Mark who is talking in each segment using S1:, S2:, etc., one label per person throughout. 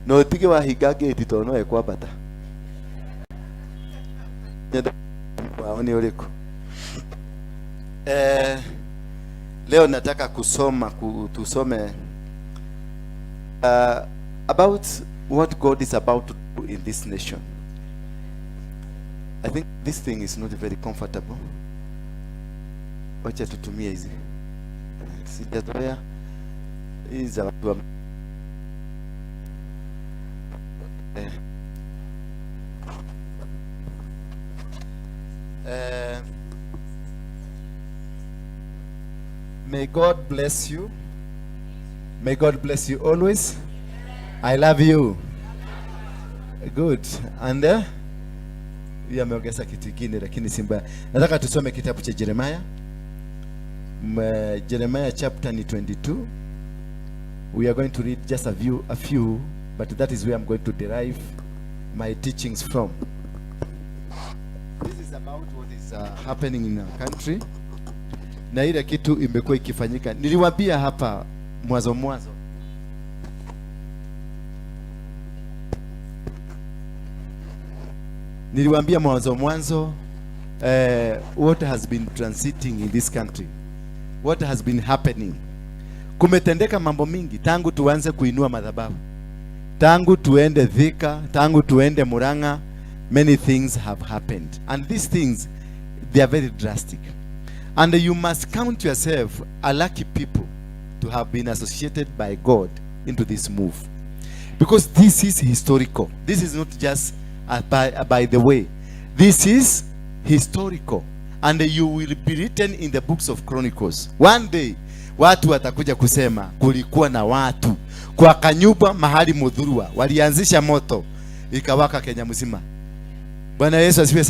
S1: no tige wa higage ititono ekwa bata waoni uliko. Leo nataka tusome about what God is about to do in this nation. I think this thing is not very comfortable. Wacha tutumie hizi. Sijazoea hizi za watu wa may God bless you. May God bless you always. I love you. Good. And ameongeza kitu kingine lakini simba. Nataka tusome kitabu cha Jeremiah. Jeremiah chapter 22. We are going to read just a few, but that is where I'm going to derive my teachings from. This is about what is happening in our country. Na ile kitu imekuwa ikifanyika. Niliwaambia hapa mwanzo. Niliwaambia mwanzo what has been transiting in this country. What has been happening. Kumetendeka mambo mingi tangu tuanze kuinua madhabahu. Tangu tuende Thika, tangu tuende Murang'a, many things have happened. And these things, they are very drastic. And you must count yourself a lucky people to have been associated by God into this move. Because this is historical. This is not just by the way. This is historical. And you will be written in the books of Chronicles. One day, watu watakuja kusema kulikuwa na watu kwa kanyumba mahali Mudhurwa walianzisha moto ikawaka Kenya mzima. Bwana Yesu asifiwe.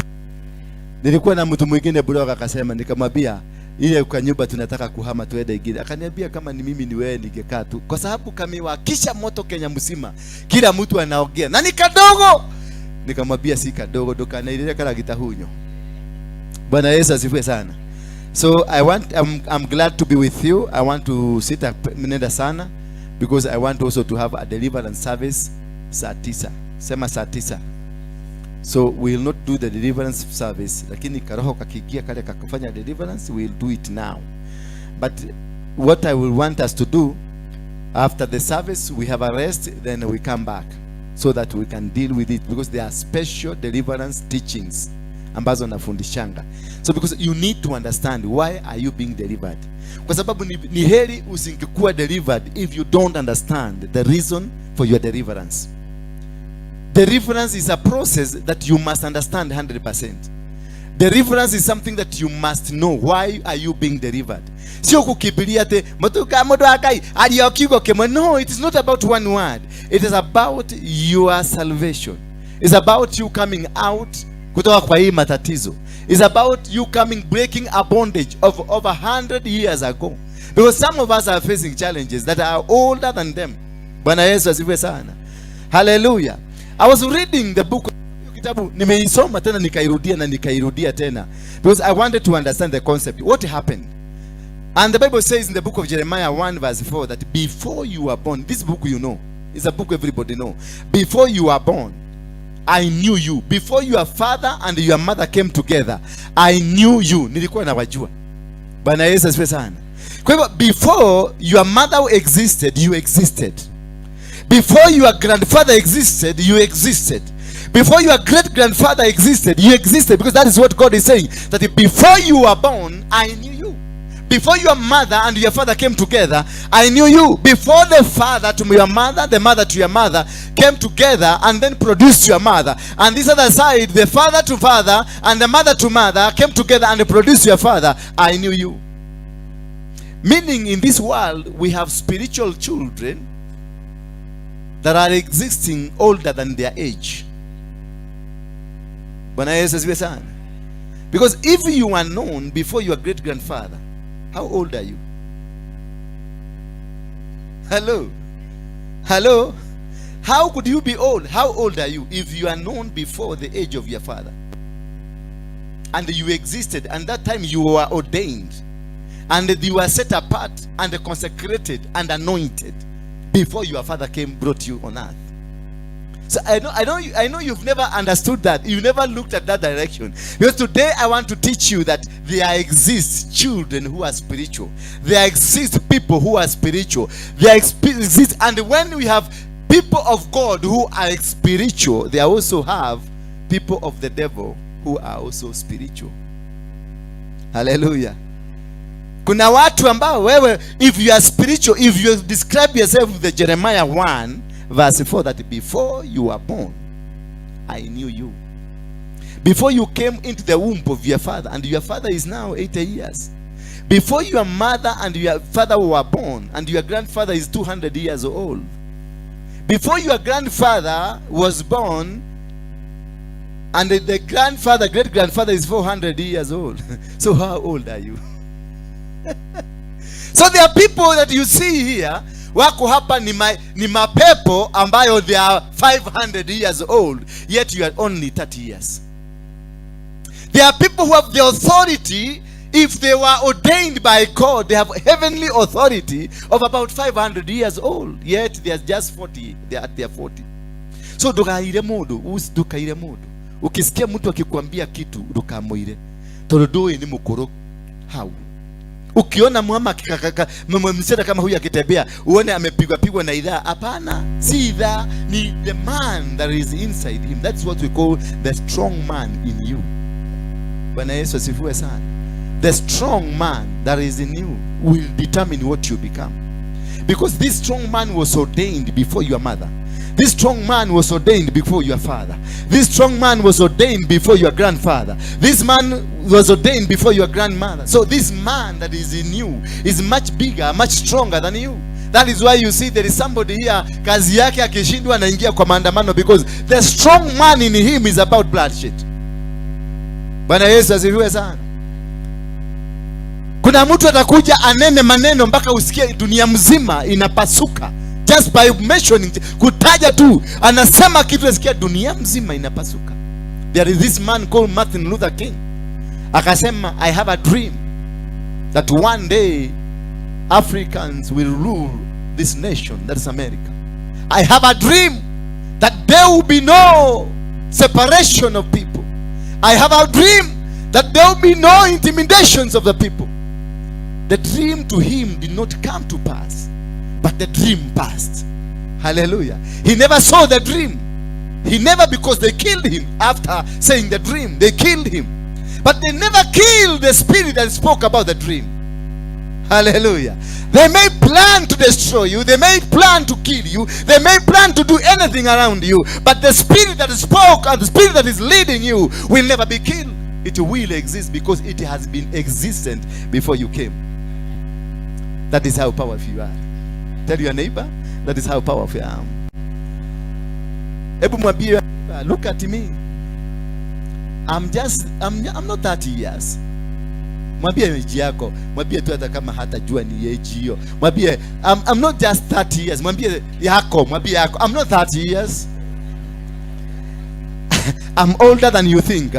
S1: Nilikuwa na mtu mwingine blog akasema, nikamwambia ile kanyumba tunataka kuhama tuende ingine. Akaniambia kama ni mimi ni wewe ningekaa tu, kwa sababu kamiwakisha moto Kenya mzima, kila mtu anaongea na ni kadogo. Nikamwambia si kadogo, dokana ile kala gitahunyo. Bwana Yesu asifiwe sana. So I'm glad to be with you. I want to sit up minenda sana because I want also to have a deliverance service saa 9. Sema saa 9. So we will not do the deliverance service, lakini karoho kakigia kale kakufanya deliverance, we will do it now. But what I will want us to do after the service, we have a rest, then we come back so that we can deal with it, because there are special deliverance teachings ambazo nafundishanga. So because you need to understand why are you being delivered. Kwa sababu ni heri usingekuwa delivered if you don't understand the reason for your deliverance. Deliverance is a process that you must understand 100%. Deliverance is something that you must know. Why are you being delivered? Sio kukibiria te mtuka modo akai aliyokiko kemo. No, it is not about one word. It is about your salvation. It's about you coming out kutoka kwa hii matatizo. It's about you breaking a bondage of over 100 years ago. Because some of us are facing challenges that are older than them. Bwana Yesu asifiwe sana. Hallelujah. I was reading the book, kitabu nimeisoma tena nikairudia tena because I wanted to understand the concept. What happened? And the Bible says in the book of Jeremiah 1 verse 4 that before you were born, this book you know, it's a book everybody know. Before you were born, I knew you. Before your father and your mother came together, I knew you. Nilikuwa nawajua. Bwana Yesu asifiwe sana. Kwa hivyo before your mother existed, you existed. Before your grandfather existed, you existed. Before your great-grandfather existed, you existed. Because that is what God is saying. That before you were born, I knew you. Before your mother and your father came together, I knew you. Before the father to your mother, the mother to your mother came together and then produced your mother. And this other side, the father to father and the mother to mother came together and produced your father. I knew you. Meaning in this world, we have spiritual children that are existing older than their age. Bwana Yesu asifiwe sana. Because if you were known before your great grandfather, how old are you? Hello. How could you be old? How old are you if you are known before the age of your father? And you existed, and that time you were ordained, and you were set apart and consecrated and anointed before your father brought you on earth. So I know you've never understood that. You never looked at that direction. Because today I want to teach you that there exists children who are spiritual. There exists people who are spiritual. There exists, and when we have people of God who are spiritual, they also have people of the devil who are also spiritual. Hallelujah. Kuna watu ambao wewe, if you are spiritual, if you describe yourself with the Jeremiah 1 verse 4, that before you were born, I knew you. Before you came into the womb of your father, and your father is now 80 years. Before your mother and your father were born, and your grandfather is 200 years old. Before your grandfather was born, and the grandfather, great-grandfather is 400 years old. So how old are you? So there are people that you see here, wako hapa ni mapepo ambayo they are 500 years old, yet you are only 30 years. There are people who have the authority. If they were ordained by God, they have heavenly authority of about 500 years old, yet they are just 40. They are at their 40. So dukaire mundu, dukaire mundu. Ukisikia mtu akikwambia kitu dukamuire, torodoe ni mukuru. How? Ukiona mama mseta kama huyu akitembea, uone amepigwa na idhaa. Hapana, si idhaa, ni the man that is inside him. That's what we call the strong man in you. Bwana Yesu asifiwe sana. The strong man that is in you will determine what you become. Because this strong man was ordained before your mother. This strong man was ordained before your father. This strong man was ordained before your grandfather. This man was ordained before your grandmother. So this man that is in you is much bigger, much stronger than you. That is why you see there is somebody here, kazi yake akishindwa anaingia kwa maandamano, because the strong man in him is about bloodshed. Bwana Yesu asifiwe sana. Kuna mtu atakuja anene maneno mpaka usikie dunia mzima inapasuka. Just by mentioning, kutaja tu, anasema kitu asikia dunia mzima inapasuka. There is this man called Martin Luther King. Akasema, I have a dream that one day Africans will rule this nation, that is America. I have a dream that there will be no separation of people. I have a dream that there will be no intimidations of the people. The dream to him did not come to pass, but the dream passed. Hallelujah. He never saw the dream. He never, because they killed him after saying the dream. They killed him. But they never killed the spirit that spoke about the dream. Hallelujah. They may plan to destroy you. They may plan to kill you. They may plan to do anything around you. But the spirit that spoke and the spirit that is leading you will never be killed. It will exist because it has been existent before you came. That is how powerful you are. Tell your neighbor, that is how powerful I am. Ebu mwambie, look at me. I'm not 30 years. Mwambie age yako, mwambie tu hata kama hatajua ni age hiyo. Mwambie, I'm not just 30 years. Mwambie yako, mwambie yako, I'm not 30 years. I'm older than you think.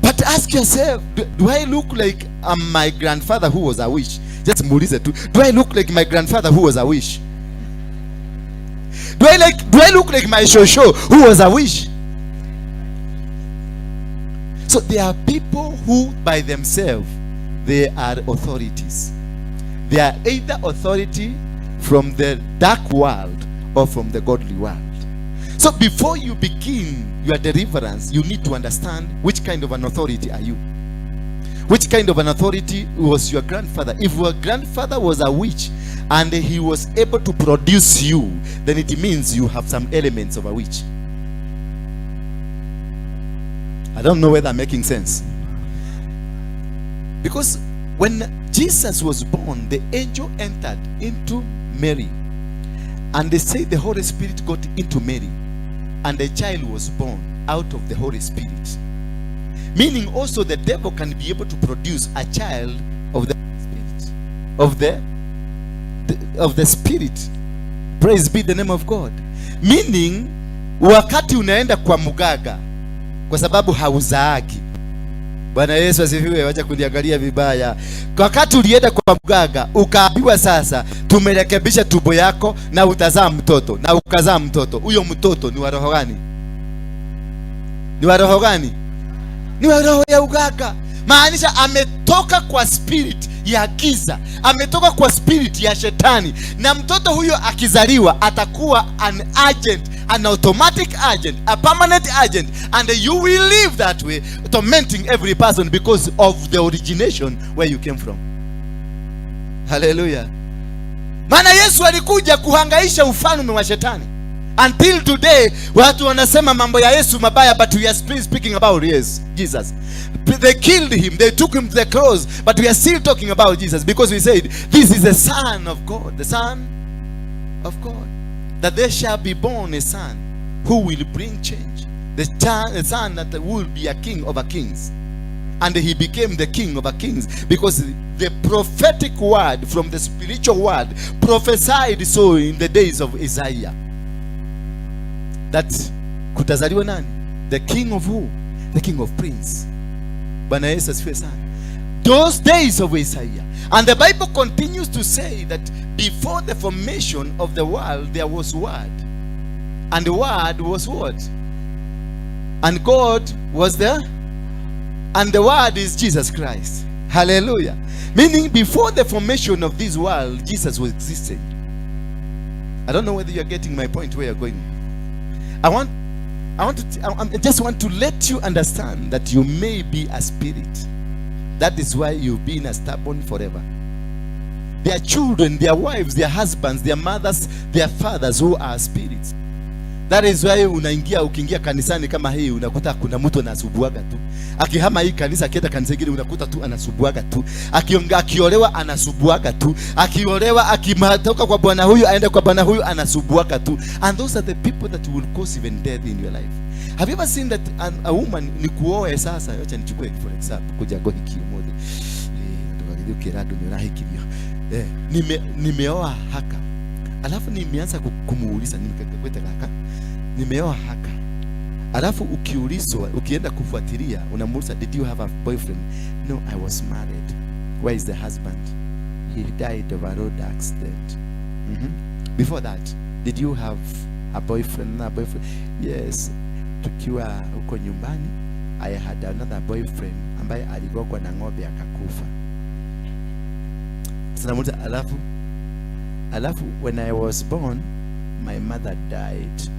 S1: But ask yourself, do I look like my grandfather who was a witch? Just muulize tu, do I look like my grandfather who was a witch? Do I look like my shosho who was a witch? So there are people who by themselves, they are authorities. They are either authority from the dark world or from the godly world. So before you begin your deliverance, you need to understand which kind of an authority are you. Which kind of an authority was your grandfather? If your grandfather was a witch and he was able to produce you, then it means you have some elements of a witch. I don't know whether I'm making sense. Because when Jesus was born, the angel entered into Mary. And they say the Holy Spirit got into Mary. And the child was born out of the Holy Spirit. Meaning also the devil can be able to produce a child of the Spirit. Of the Spirit. Praise be the name of God. Meaning, wakati unaenda kwa muganga, kwa sababu hauzaagi, Bwana Yesu asifiwe. Wacha kuniangalia vibaya. Wakati ulienda kwa mganga ukaambiwa sasa tumerekebisha tumbo yako na utazaa mtoto, na ukazaa mtoto, huyo mtoto ni wa roho gani? Ni wa roho gani? Ni wa roho ya uganga. Maanisha ametoka kwa spirit ya giza, ametoka kwa spirit ya shetani, na mtoto huyo akizaliwa atakuwa an agent, an automatic agent, a permanent agent, and you will live that way, tormenting every person because of the origination where you came from. Hallelujah. Maana Yesu alikuja kuhangaisha ufalme wa shetani. Until today watu wanasema mambo ya Yesu mabaya, but we are still speaking about Jesus. They killed him, they took him to the cross, but we are still talking about Jesus because we said this is the Son of God, the Son of God, that there shall be born a son who will bring change, the son that will be a king over kings. And he became the king over kings because the prophetic word from the spiritual word prophesied so in the days of Isaiah, that kutazaliwa nani? The king of who? The king of prince. Bwana Yesu asifiwe sana. Those days of Isaiah. And the Bible continues to say that before the formation of the world there was word, and the word was what? And God was there, and the word is Jesus Christ. Hallelujah. Meaning before the formation of this world, Jesus was existing. I don't know whether you are getting my point where you're going. I just want to let you understand that you may be a spirit. That is why you've been a stubborn forever. Their children, their wives, their husbands, their mothers, their fathers who are spirits. That is why ukiingia kanisani kama hii unakuta kuna mtu anasubuaga tu. Akihama hii kanisa akienda kanisa lingine unakuta tu anasubuaga tu. Akiolewa anasubuaga tu. Akiolewa akimatoka kwa bwana huyu aende kwa bwana huyu anasubuaga tu. And those are the people that will cause even death in your life. Have you ever seen that a woman ni kuoe sasa? Acha nichukue for example kuja go hiki mmoja. Ndio kirado ni rahikilio. Nimeoa haka. Alafu nimeanza kumuuliza nimekakweta kaka. Nimeoa haka. Alafu ukiulizwa, ukienda kufuatilia, unamuuliza, did you have a boyfriend? No, I was married. Where is the husband? He died of a road accident. Before that, did you have a boyfriend? A boyfriend? Yes. Tukiwa huko nyumbani, I had another boyfriend ambaye aligongwa na ng'ombe akakufa. Tunamuuliza, alafu when I was born, my mother died.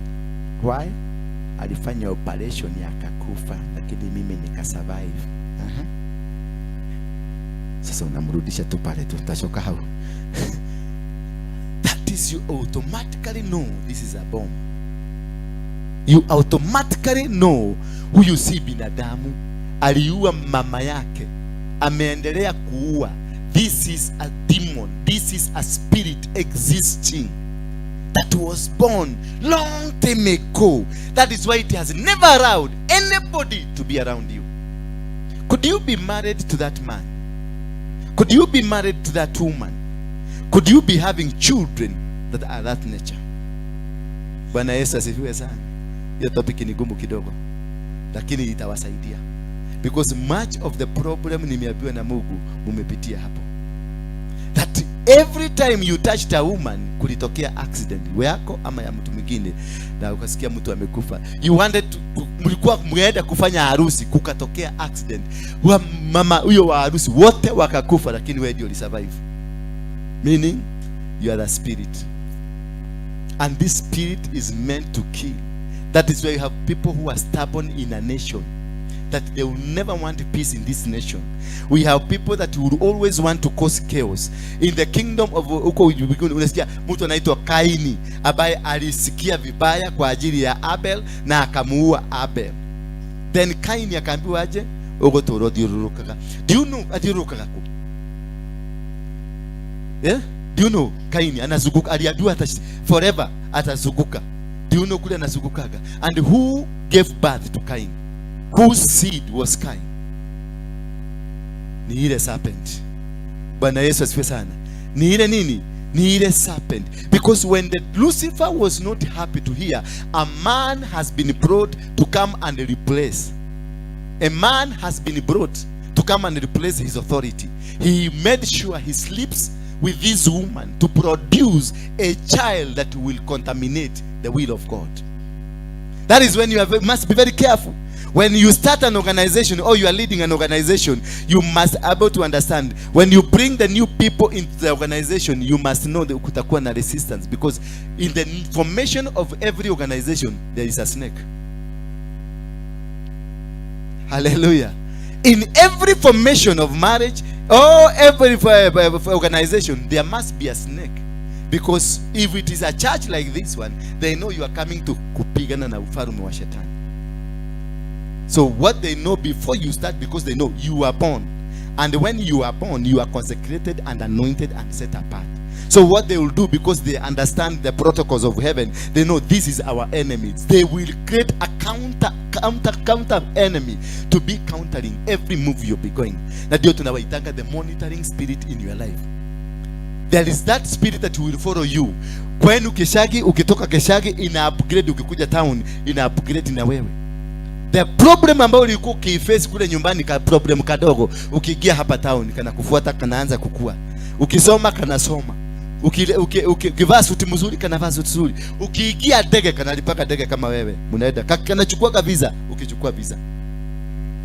S1: Why? Alifanya operation ya akakufa, lakini mimi nikasurvive. Sasa unamrudisha tu pale tu, utashoka hao. That is, you automatically know this is a bomb. You automatically know huyu si binadamu, aliua mama yake, ameendelea kuua. This is a demon. This is a spirit existing that was born long time ago. That is why it has never allowed anybody to be around you. Could you be married to that man? Could you be married to that woman? Could you be having children that are that nature? Bwana Yesu asifiwe sana. Hiyo topic ni gumu kidogo, lakini itawasaidia. Because much of the problem nimeambiwa na Mungu umepitia hapo. That every time you touched a woman kulitokea accident wako ama ya mtu mwingine, na ukasikia mtu amekufa. You wanted to, mlikuwa mmeenda kufanya harusi kukatokea accident. Mama huyo wa harusi wote wakakufa, lakini wewe ndio ulisurvive. Meaning you are the spirit. And this spirit is meant to kill. That is why you have people who are stubborn in a nation, that they will never want peace in this nation. We have people that will always want to cause chaos in the kingdom of uko. Unasikia mtu anaitwa Kaini ambaye alisikia vibaya kwa ajili ya Abel na akamuua Abel. Then Kaini akaambiwa aje uko torodirurukaga. Do you know adirurukaga ko? Yeah? Do you know Kaini anazunguka, aliambiwa hata forever atazunguka. Do you know kule anazungukaga? And who gave birth to Cain? Whose seed was Cain? Ni ile serpent. Bwana Yesu asifiwe sana. Ni ile nini? Ni ile serpent. Because when the Lucifer was not happy to hear a man has been brought to come and replace a man has been brought to come and replace his authority. He made sure he sleeps with this woman to produce a child that will contaminate the will of God. That is when you must be very careful. When you start an organization or you are leading an organization, you must be able to understand. When you bring the new people into the organization, you must know that kutakuwa na resistance, because in the formation of every organization there is a snake. Hallelujah. In every formation of marriage or every organization, there must be a snake. Because if it is a church like this one, they know you are coming to kupigana na ufalme wa shetani. So what they know before you start, because they know you are born. And when you are born, you are consecrated and anointed and set apart. So what they will do, because they understand the protocols of heaven, they know this is our enemy. They will create a counter enemy to be countering every move you'll be going. Na ndio tunawaitanga the monitoring spirit in your life. There is that spirit that will follow you. Kwenu Keshagi, ukitoka Keshagi ina upgrade, ukikuja town ina upgrade na wewe. The problem ambayo ulikuwa ukiface kule nyumbani, ka problem kadogo, ukiingia hapa town kana kufuata, kanaanza kukua. Ukisoma kanasoma. Ukivaa suti mzuri kanavaa suti nzuri. Ukiingia ndege kanalipaka ndege kama wewe. Mnaenda kanachukua visa, ukichukua visa.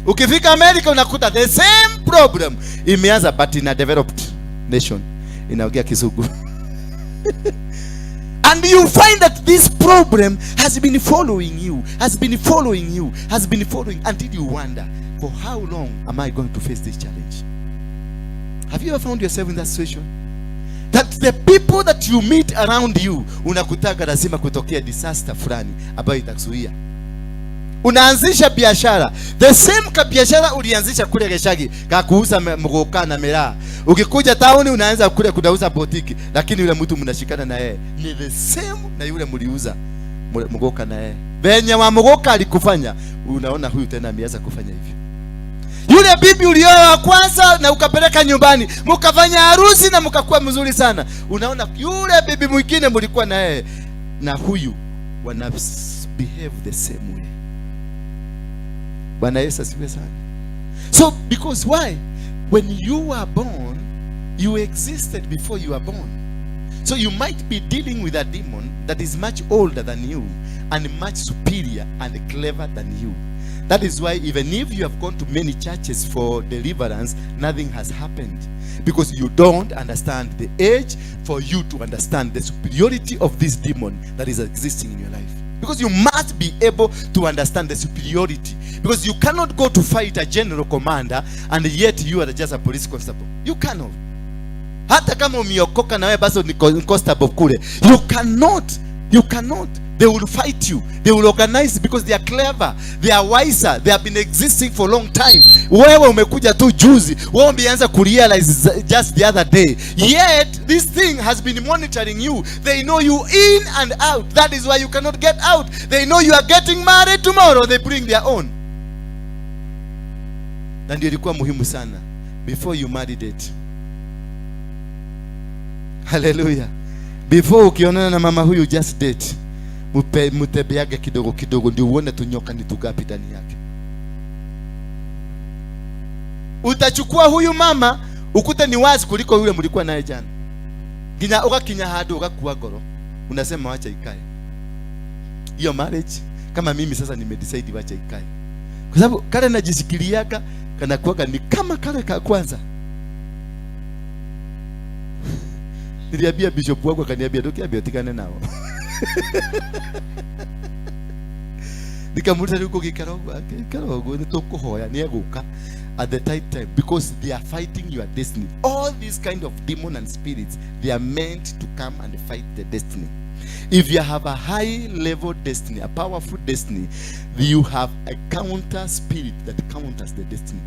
S1: Ukifika America unakuta the same problem imeanza, but in a developed nation. Inaongea Kisugu. And you find that this problem has been following you until you wonder, for how long am I going to face this challenge? Have you ever found yourself in that situation? That the people that you meet around you, unakutaka lazima kutokea disaster fulani ambayo itakuzuia. Unaanzisha biashara, the same ka biashara ulianzisha kule Geshagi, kakuuza mgoka na miraa. Ukikuja town unaanza kule kudauza botiki, lakini yule mtu mnashikana na yeye ni the same na yule mliuza mgoka na yeye. Benye wa mgoka alikufanya, unaona huyu tena ameanza kufanya hivyo. Yule bibi ulioa kwanza na ukapeleka nyumbani, mkafanya harusi na mkakuwa mzuri sana, unaona yule bibi mwingine mlikuwa na yeye na huyu wana behave the same way. Bwana Yesu asifiwe sana. So because why? When you were born, you existed before you were born. So you might be dealing with a demon that is much older than you and much superior and clever than you. That is why even if you have gone to many churches for deliverance, nothing has happened. Because you don't understand the age for you to understand the superiority of this demon that is existing in your life. Because you must be able to understand the superiority. Because you cannot go to fight a general commander and yet you are just a police constable. You cannot. Hata kama umeokoka na wewe basi ni constable kule. You cannot. They will fight you. They will organize because they are clever. They are wiser. They have been existing for a long time. Wewe umekuja tu juzi. Wewe umeanza kurealize just the other day. Yet this thing has been monitoring you. They know you in and out. That is why you cannot get out. They know you are getting married tomorrow. They bring their own. Na ndio ilikuwa muhimu sana before you married it. Hallelujah. Before ukionana na mama huyu, just date. Mutebeage kidogo kidogo ndio uone tunyoka ni tugapi ndani yake. Utachukua huyu mama ukute ni wazi kuliko yule mlikuwa naye jana. Ginya ukakinya hado ukakuwa goro. Unasema wacha ikae. Hiyo marriage kama mimi sasa nimedecide wacha ikae. Kwa sababu kale najisikiliaka kana kuwa ni kama kale ka kwanza. Niliambia bishop wangu akaniambia dokia biotikane nao. Nikamuta yuko kikarogo ni tokuhoya ni aguka at the tight time, because they are fighting your destiny. All these kind of demon and spirits, they are meant to come and fight the destiny. If you have a high level destiny, a powerful destiny, you have a counter spirit that counters the destiny.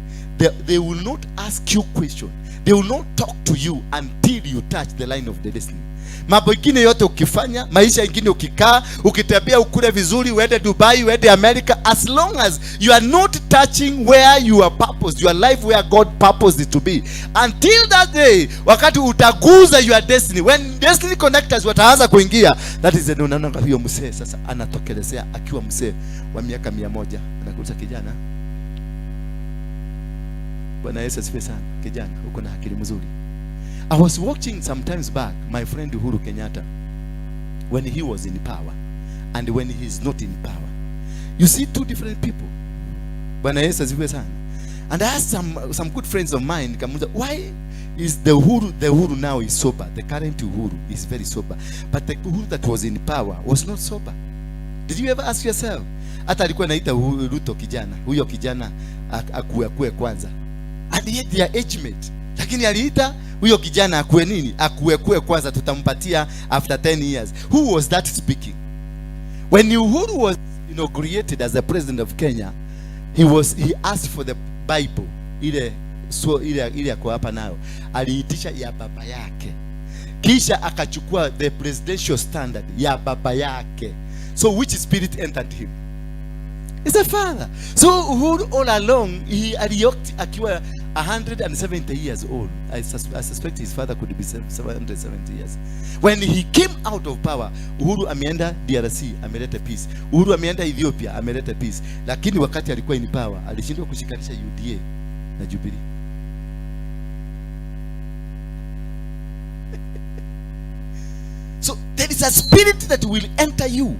S1: They will not ask you question. They will not talk to you until you touch the line of the destiny. Mambo ingine yote ukifanya, maisha ingine ukikaa, ukitembea ukule vizuri, uende Dubai, uende America, as long as you are not touching where you are purposed, your life where God purposed it to be, until that day, wakati utaguza your destiny, when destiny connectors wataanza kuingia, that is the unaona hiyo msee sasa anatokelezea akiwa msee wa miaka 100, anakuuliza kijana, Bwana Yesu asifiwe sana. Kijana, uko na akili mzuri. I was watching sometimes back my friend Uhuru Kenyatta when he was in power and when he is not in power. You see two different people. Bwana Yesu asifiwe sana. And I asked some good friends of mine, why is the Uhuru now is sober? The current Uhuru is very sober. But the Uhuru that was in power was not sober. Did you ever ask yourself? Hata alikuwa anaita Ruto kijana. Huyo kijana akue kwanza. And yet they are age mate. Lakini aliita huyo kijana akue nini? Akue kwanza, tutampatia after 10 years. Who was that speaking? When Uhuru was inaugurated as the president of Kenya, he asked for the Bible ile yako hapa nayo, aliitisha ya baba yake, kisha akachukua the presidential standard ya baba yake. So which spirit entered him? It's a father. So Uhuru all along he aliokti akiwa 170 years old. I suspect his father could be 770 years. When he came out of power, Uhuru ameenda DRC, ameleta peace. Uhuru ameenda Ethiopia, ameleta peace. Lakini wakati alikuwa in power, alishindwa kushikanisha UDA na Jubilee. So there is a spirit that will enter you.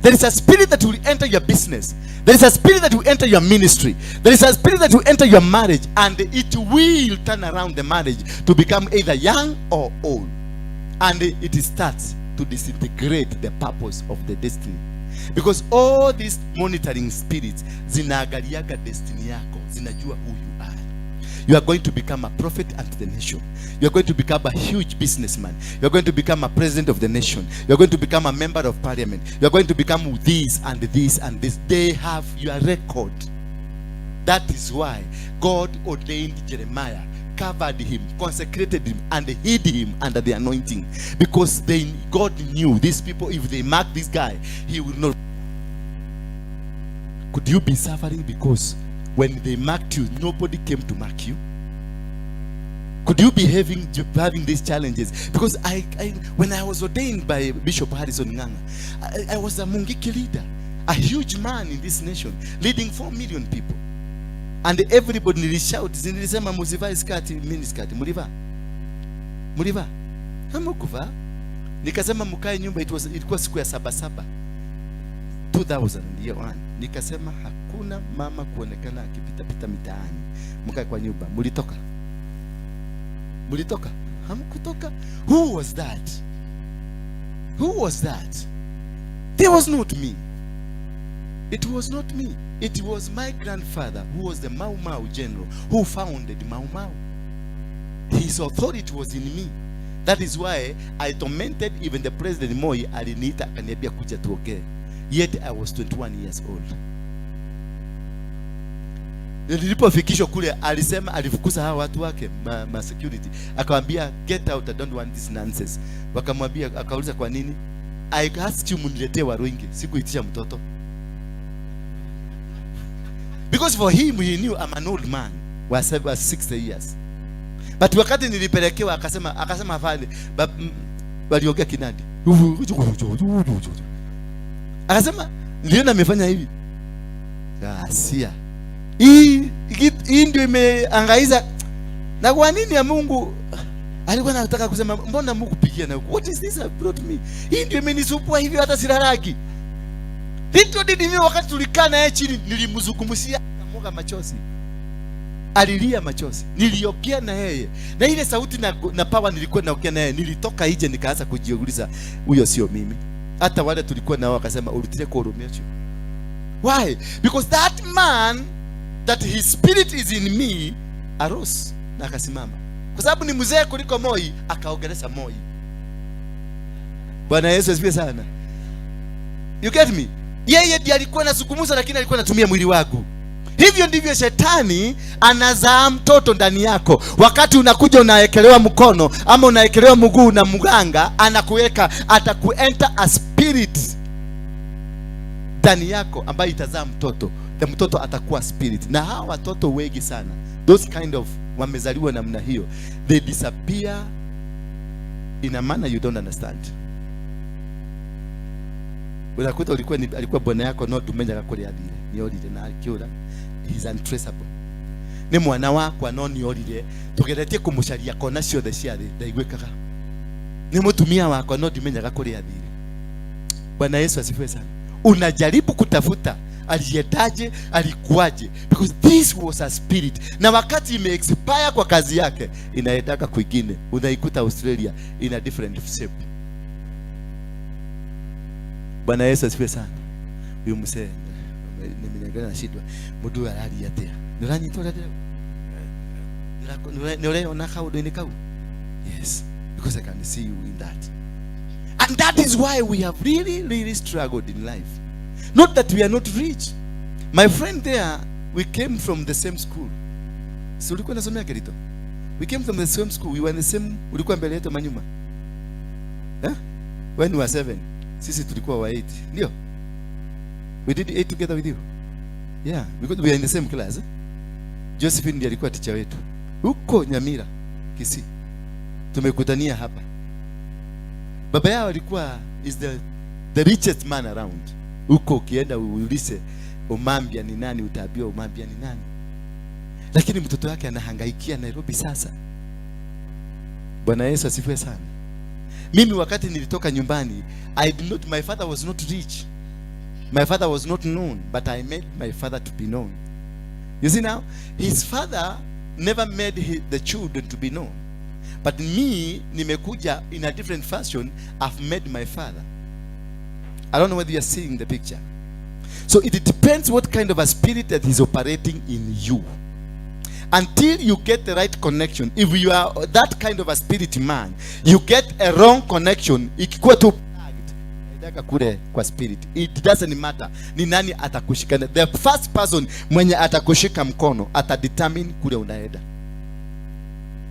S1: There is a spirit that will enter your business. There is a spirit that will enter your ministry. There is a spirit that will enter your marriage, and it will turn around the marriage to become either young or old. And it starts to disintegrate the purpose of the destiny. Because all these monitoring spirits zinaangaliaga destiny yako, zinajua who you are. You are going to become a prophet unto the nation. You are going to become a huge businessman. You are going to become a president of the nation. You are going to become a member of parliament. You are going to become this and this and this. They have your record. That is why God ordained Jeremiah, covered him, consecrated him, and hid him under the anointing. Because God knew these people, if they mark this guy, he will not. Could you be suffering because when they marked you, nobody came to mark you? Could you be having these challenges? Because when I was ordained by Bishop Harrison Nganga, I was a Mungiki leader, a huge man in this nation, leading 4 million people. And everybody nilishouts, nilisema musiva iskati, miniskati, muriva, hamukuva. Nikasema mukae nyumba, ilikuwa siku ya 7/7, 2001. Nikasema hakuna mama kuonekana akipita mitaani, mukae kwa nyumba. Mulitoka? Hamkutoka? Who was that? Who was that? It was not me. It was not me. It was my grandfather, who was the Mau Mau general, who founded Mau Mau. His authority was in me. That is why I tormented even the President Moi. Aliniita akaniambia kuja tuongee. Yet I was 21 years old. Nilipofikishwa kule, alisema alifukuza hawa watu wake ma security, akamwambia get out, I don't want this nonsense. Wakamwambia, akauliza kwa nini? I asked you muniletee Waruinge, sikuitisha mtoto. Because for him he knew I'm an old man, was 60 years. But wakati nilipelekewa akasema afande, waliongea Kinandi. Akasema niliona amefanya hivi. Ghasia. Hii ndio imeangaiza. Na kwa nini ya Mungu alikuwa anataka kusema mbona Mungu pigia na huko? What is this brought me? Hii ndio imenisupua hivi hata silalaki. Vitu mimi wakati tulikaa naye chini nilimzungumzia akamwaga machozi. Alilia machozi. Niliokea na yeye. Na ile sauti na power nilikuwa naokea na yeye, nilitoka nje nikaanza kujiuliza huyo sio mimi. Hata wale tulikuwa nao wakasema ulitile kwa Romecho. Why? Because that man, that his spirit is in me, arose na akasimama. Kwa sababu ni mzee kuliko Moi, akaongelesha Moi. Bwana Yesu asifiwe sana. You get me? Yeye ndiye alikuwa anazungumza, lakini alikuwa anatumia mwili wangu. Hivyo ndivyo shetani anazaa mtoto ndani yako. Wakati unakuja unaekelewa mkono ama unaekelewa mguu na mganga, anakuweka, atakuenter a spirit ndani yako ambayo itazaa mtoto. The mtoto atakuwa spirit. Na hawa watoto wengi sana, those kind of wamezaliwa namna hiyo, they disappear in a manner you don't understand. Unakuta alikuwa bwana yako no tumenya kakole adile. Ni odile na akiura, he is untraceable. ni mwana wakwa no ni orire tugeretie kumucaria kona ciothe cia thi ndaigwikaga ni mutumia wakwa no ndimenyaga kuri athiri. Bwana Yesu asifiwe sana. Unajaribu kutafuta alietaje, alikuaje, because this was a spirit, na wakati ime expire kwa kazi yake inaetaka kwingine, unaikuta Australia in a different shape. Bwana Yesu asifiwe sana. Huyu msee nimenyangana shidwa mudu arari atia nurani tora nure ona kaudo ni kau. Yes, because I can see you in that. And that is why we have really struggled in life. Not that we are not rich. My friend there, we came from the same school. So ulikuwa unasomea Kerito? We came from the same school. We were in the same, ulikuwa mbele yetu manyuma. When we were 7, sisi tulikuwa wa 8. Ndio? We did 8 together with you. Yeah, because we are in the same class. Josephine ndiye alikuwa teacher wetu. Huko Nyamira, Kisii. Tumekutania hapa. Baba yao alikuwa is the richest man around. Huko ukienda uulize Umambia ni nani, utaambiwa Umambia ni nani. Lakini mtoto wake anahangaikia Nairobi sasa. Bwana Yesu asifiwe sana. Mimi wakati nilitoka nyumbani, my father was not rich. My father was not known, but I made my father to be known. You see now, his father never made the children to be known. But me, nimekuja in a different fashion, I've made my father. I don't know whether you are seeing the picture. So it depends what kind of a spirit that is operating in you. Until you get the right connection, if you are that kind of a spirit man, you get a wrong connection, ikikuwa tu plugged kule kwa spirit, it doesn't matter ni nani atakushika. The first person mwenye atakushika mkono atadetermine kule unaenda.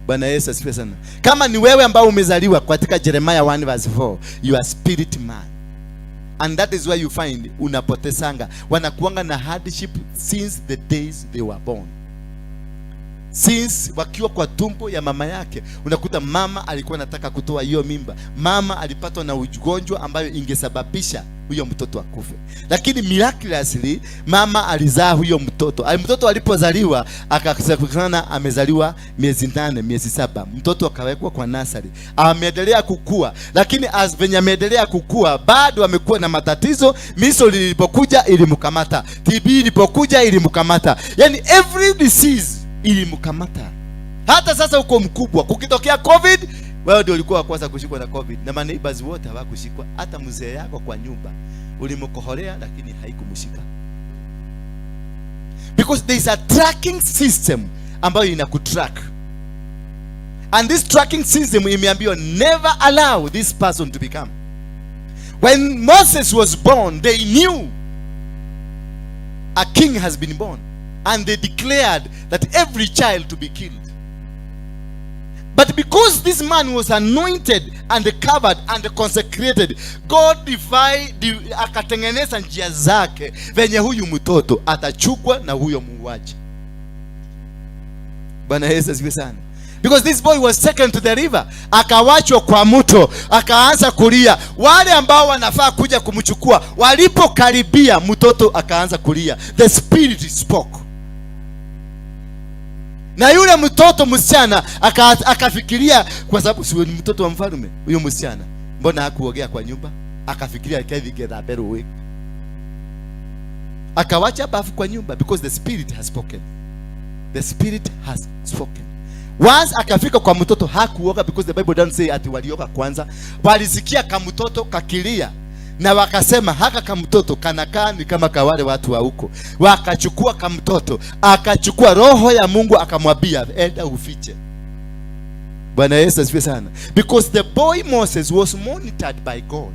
S1: Bwana Yesu asifiwe sana. Kama ni wewe ambao umezaliwa katika Jeremiah 1:4, you are spirit man. And that is why you find unapotesanga wanakuanga na hardship since the days they were born. Since wakiwa kwa tumbo ya mama yake, unakuta mama alikuwa anataka kutoa hiyo mimba. Mama alipatwa na ugonjwa ambayo ingesababisha huyo mtoto akufe. Lakini miraculously mama alizaa huyo mtoto. Mtoto alipozaliwa akasemekana amezaliwa miezi 8, miezi 7. Mtoto akawekwa kwa nursery. Ameendelea kukua. Lakini as venye ameendelea kukua bado amekuwa na matatizo. Measles ilipokuja ilimkamata. TB ilipokuja ilimkamata. Yani every disease ilimkamata. Hata sasa uko mkubwa, kukitokea COVID, wewe ndio ulikuwa kwanza kushikwa na COVID, na maneighbors wote hawakushikwa. Hata mzee yako kwa nyumba ulimkoholea lakini haikumshika. Because there is a tracking system ambayo inakutrack. And this tracking system imeambiwa never allow this person to become. When Moses was born, they knew a king has been born. And they declared that every child to be killed. But because this man was anointed and covered and consecrated, God akatengeneza njia zake venye huyu mtoto atachukwa na huyo muuaji. Bwana Yesu asifiwe sana. Because this boy was taken to the river, akawachwa kwa mto, akaanza kulia. Wale ambao wanafaa kuja kumchukua walipokaribia, mtoto akaanza kulia. The spirit spoke. Na yule mtoto msichana akafikiria, kwa sababu si ni mtoto wa mfalme huyo msichana, mbona hakuogea kwa nyumba? Akafikiria kaivigera beru week, akawacha bafu kwa nyumba, because the spirit has spoken. The spirit has spoken. Once akafika kwa mtoto hakuoga, because the Bible doesn't say ati walioga kwanza. Walisikia kama mtoto kakilia, na wakasema haka kama mtoto kanakaa ni kama kawale watu wa huko. Wakachukua kama mtoto, akachukua roho ya Mungu akamwambia enda ufiche. Bwana Yesu asifiwe sana. Because the boy Moses was monitored by God.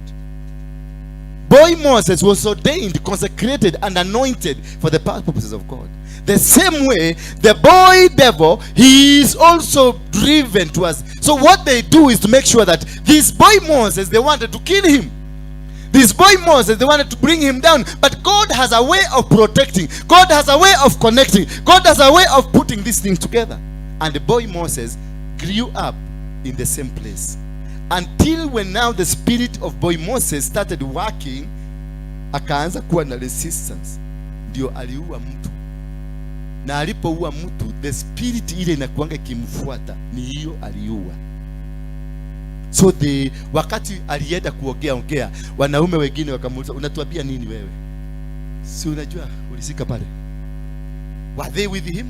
S1: Boy Moses was ordained, consecrated and anointed for the purposes of God. The same way, the boy devil, he is also driven to us. So what they do is to make sure that this boy Moses, they wanted to kill him. This boy Moses, they wanted to bring him down. But God has a way of protecting. God has a way of connecting. God has a way of putting these things together. And the boy Moses grew up in the same place. Until when now the spirit of boy Moses started working, akaanza kuwa na resistance. Ndio aliua mtu. na alipoua mtu, the spirit ile inakuanga kimfuata, ni hiyo aliua. So wakati alienda kuongea, wanaume wengine wakamuuliza, unatuambia nini wewe? Si unajua ulisika pale. Were they with him?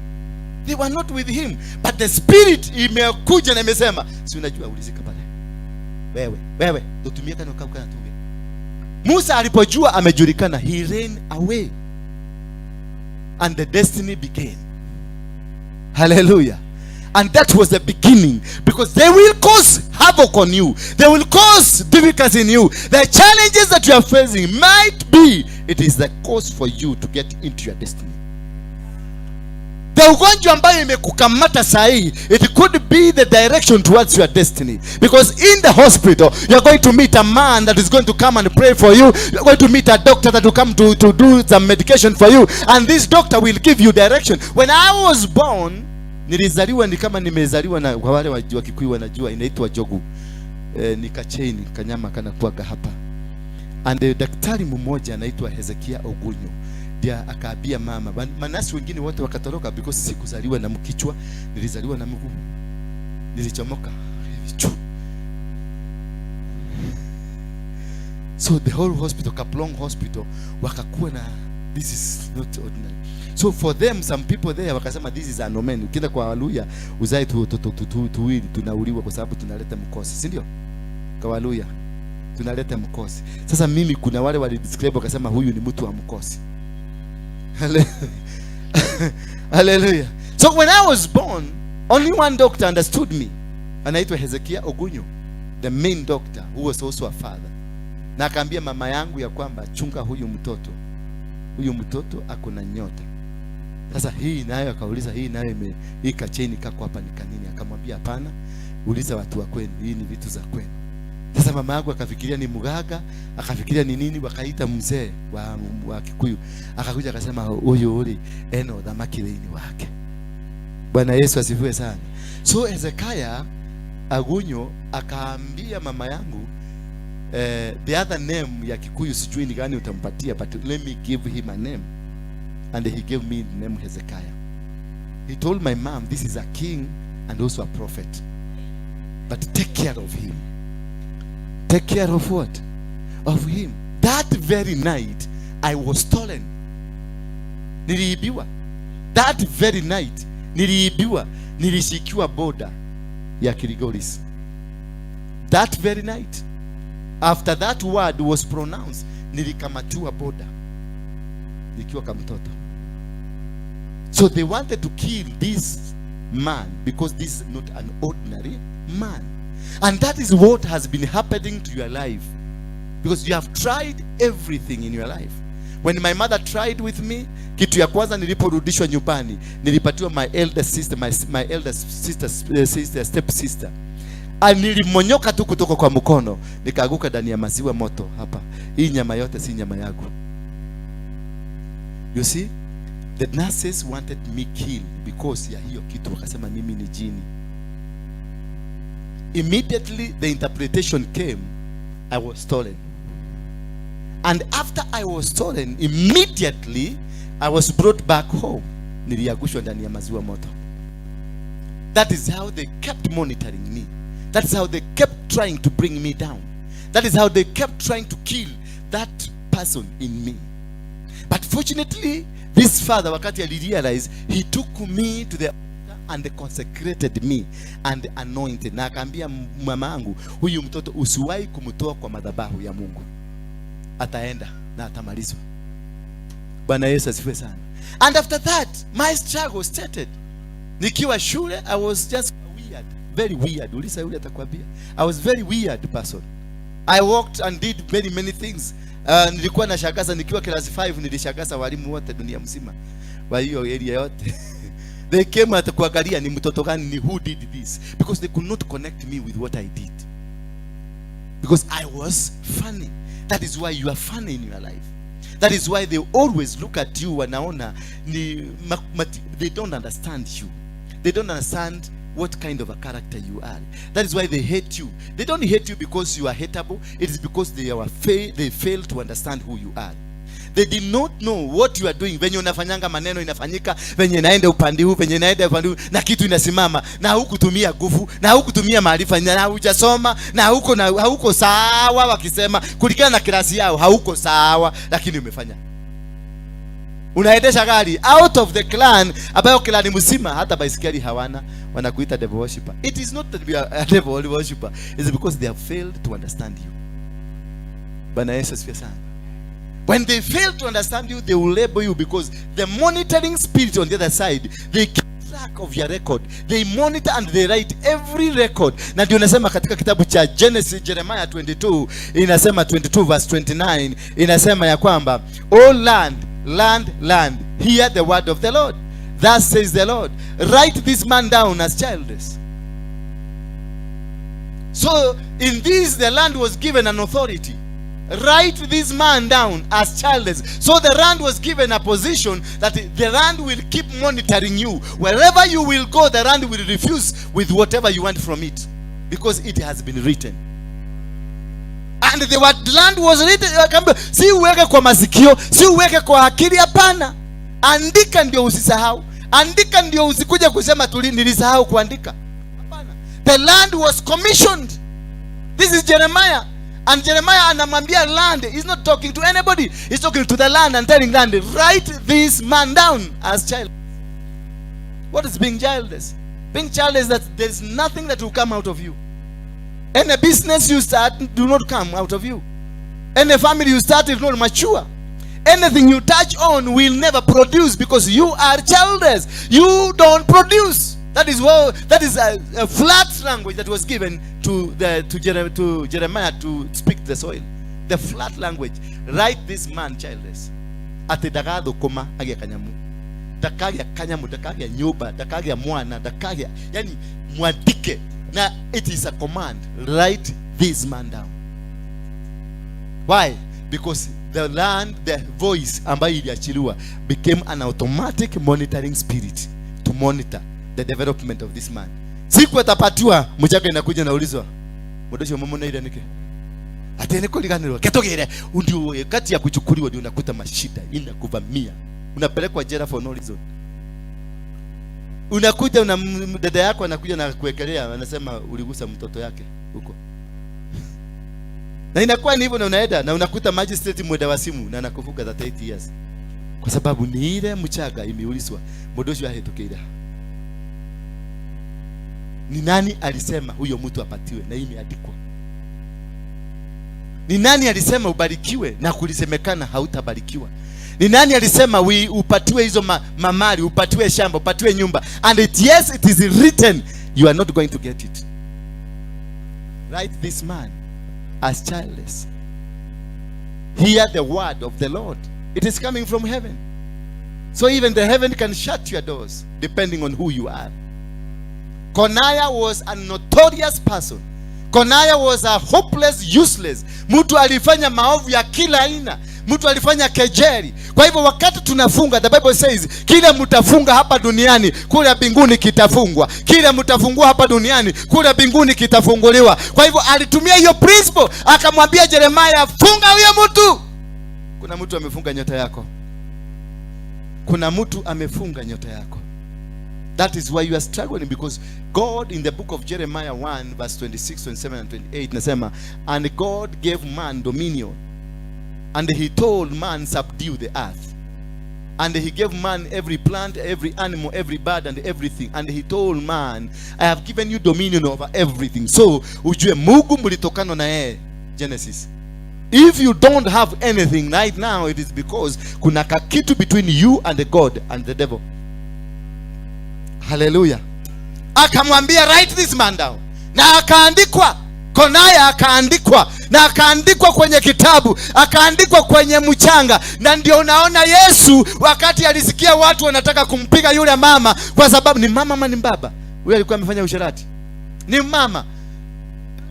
S1: They were not with him, but the spirit imekuja na imesema, si unajua ulisika pale. Wewe tutumie kana tuge. Musa alipojua amejulikana, he ran away and the destiny began. Hallelujah. And that was the beginning, because they will cause havoc on you, they will cause difficulty in you. The challenges that you are facing might be, it is the cause for you to get into your destiny. The ugonjwa ambayo imekukamata sahi, it could be the direction towards your destiny, because in the hospital you are going to meet a man that is going to come and pray for you. You are going to meet a doctor that will come to do some medication for you, and this doctor will give you direction. When I was born, nilizaliwa ni kama nimezaliwa na wale wa Kikuyu wanajua inaitwa jogu, nikachaini kanyama kana kuaga hapa, and daktari mmoja anaitwa Hezekia Ogunyo dia akaambia mama, manasi wengine wote wakatoroka because sikuzaliwa na mkichwa, nilizaliwa na mguu, nilichomoka hivi. So the whole hospital, Kaplong hospital, wakakuwa na, this is not ordinary. So for them, some people there wakasema this is an omen. Ukienda kwa Waluya uzae tuwili, tunauliwa kwa sababu tunaleta mkosi, si ndio? Kwa Waluya tunaleta mkosi. Sasa mimi kuna wale wali describe wakasema huyu ni mtu wa mkosi. Hallelujah. So when I was born, only one doctor understood me. Anaitwa Hezekia Ogunyo, the main doctor who was also a father. Na akaambia mama yangu ya kwamba chunga huyu mtoto ako na nyota. Sasa hii nayo akauliza, hii nayo hii kacheni kako hapa ni kanini? Akamwambia hapana, uliza watu wa kwenu, hii ni vitu za kwenu. Sasa mama yangu akafikiria ni mganga, akafikiria ni nini, wakaita mzee wa Kikuyu. Akakuja akasema huyu uli eno dhamaki leini wake. Bwana Yesu asifiwe sana. So Hezekia Agunyo akaambia mama yangu, the other name ya Kikuyu sijui ni gani utampatia, but let me give him a name. And he gave me the name Hezekiah. He told my mom, this is a king and also a prophet, but take care of him. Take care of what? Of him. That very night I was stolen. Niliibiwa. That very night niliibiwa, nilishikiwa border ya Kiligoris. That very night, after that word was pronounced, nilikamatiwa border nikiwa kama mtoto. So they wanted to kill this man because this is not an ordinary man. And that is what has been happening to your life, because you have tried everything in your life. When my mother tried with me, kitu ya kwanza niliporudishwa nyumbani, nilipatiwa my elder sister, my elder sister, step sister. Nilimonyoka tu kutoka kwa mkono, nikaanguka ndani ya maziwa moto hapa. Hii nyama yote si nyama yangu. You see, the nurses wanted me killed because ya hiyo kitu, wakasema mimi ni jini. Immediately the interpretation came, I was stolen. And after I was stolen, immediately I was brought back home. Niliagushwa ndani ya maziwa moto. That is how they kept monitoring me. That is how they kept trying to bring me down. That is how they kept trying to kill that person in me. But fortunately, this father, wakati alirealize, he took me to the altar and consecrated me and anointed. Na akaambia mama yangu, huyu mtoto usiwahi kumtoa kwa madhabahu ya Mungu, ataenda na atamalizwa. Bwana Yesu asifiwe sana. And after that, my struggle started. Nikiwa shule, I was just weird, very weird. Ulisa yule atakwambia, I was very weird person. I walked and did many things. Nilikuwa na shakaza nikiwa class 5, nilishakaza walimu wote dunia mzima wa hiyo area yote. They came at kuangalia ni mtoto gani, ni who did this, because they could not connect me with what I did, because I was funny. That is why you are funny in your life. That is why they always look at you wanaona they don't understand you. They don't understand what kind of a character you are. That is why they hate you. They don't hate you because you are hateable. It is because they fail to understand who you are. They did not know what you are doing. Venye unafanyanga maneno inafanyika, venye naenda upande huu, venye naenda upande huu, na kitu inasimama, na hukutumia nguvu, na hukutumia maarifa, na hujasoma, na hauko sawa. Wakisema kulingana na klasi yao hauko sawa, lakini umefanya. Unaendesha gari out of the clan, ambayo clan mzima hata baisikeli hawana, wanakuita devil worshipper. It is not that we are a devil worshipper, it's because they have failed to understand you. Bwana Yesu asifiwe sana. When they fail to understand you, they will label you, because the monitoring spirit on the other side, they keep track of your record. They monitor and they write every record. Na ndio nasema katika kitabu cha Genesis, Jeremiah 22, inasema 22 verse 29, inasema ya kwamba, "Oh land, land, land, hear the word of the Lord. Thus says the Lord, write this man down as childless." So in this, the land was given an authority. Write this man down as childless. So the land was given a position that the land will keep monitoring you. Wherever you will go, the land will refuse with whatever you want from it, because it has been written. And the word land was written. Si uweke kwa masikio, si uweke kwa akili, hapana. Andika ndio usisahau. Andika ndio usikuje kusema nilisahau kuandika. Hapana. The land was commissioned. This is Jeremiah. And Jeremiah anamwambia land. He's not talking to anybody. He's talking to the land and telling land, write this man down as child. What is being childless? Being childless, that there's nothing that will come out of you. Any business you start do not come out of you. Any family you start is not mature. Anything you touch on will never produce, because you are childless. You don't produce. That is a flat language that was given to Jeremiah to speak the soil. The flat language. Write this man childless. Ate dagado koma agia kanyamu. Dakagia kanyamu, dakagia nyoba, dakagia mwana, dakagia. Yani mwadike. Now it is a command. Write this man down. Why? Because the land, the voice ambayo iliachiliwa became an automatic monitoring spirit to monitor the development of this man. Siku atapatiwa mchaka inakuja na ulizwa, "Mdoshi mama na ile nike." Atene ko liganiro ketogere ndio kati ya kuchukuliwa ndio unakuta mashida inakuvamia. Unapelekwa jela for no reason. Unakuja una dada yako anakuja na kuwekelea, anasema uligusa mtoto yake huko. Na inakuwa ni hivyo, na unaenda na unakuta magistrate mwenda wa simu na anakufuga 38 years. Kwa sababu ni ile mchaga imeulizwa, "Mdoshi ahetokea." Ni nani alisema huyo mtu apatiwe na imeandikwa? Ni nani alisema ubarikiwe na kulisemekana hautabarikiwa? Ni nani alisema upatiwe hizo mamali, upatiwe shamba, upatiwe nyumba, and it is written, you are not going to get it? Write this man as childless. Hear the word of the Lord. It is coming from heaven. So even the heaven can shut your doors depending on who you are. Konaya was a notorious person. Konaya was a hopeless, useless. Mtu alifanya maovu ya kila aina. Mtu alifanya kejeli. Kwa hivyo wakati tunafunga, the Bible says, kile mtafunga hapa duniani, kule mbinguni kitafungwa. Kile mtafungua hapa duniani, kule mbinguni kitafunguliwa. Kwa hivyo alitumia hiyo principle, akamwambia Jeremiah, funga huyo mtu. Kuna mtu amefunga nyota yako. Kuna mtu amefunga nyota yako. That is why you are struggling, because God in the book of Jeremiah 1 verse 26, 27 and 28 nasema, "And God gave man dominion, and he told man, subdue the earth. And he gave man every plant, every animal, every bird and everything. And he told man, I have given you dominion over everything." So ujue Mungu mlitokana na yeye. Genesis. If you don't have anything right now, it is because kuna kitu between you and the God and the devil. Hallelujah. Akamwambia, write this man down. Na akaandikwa. Konaya akaandikwa. Na akaandikwa kwenye kitabu. Akaandikwa kwenye mchanga. Na ndio unaona Yesu wakati alisikia watu wanataka kumpiga yule mama, kwa sababu ni mama ama ni baba. Huyo alikuwa amefanya usherati. Ni mama.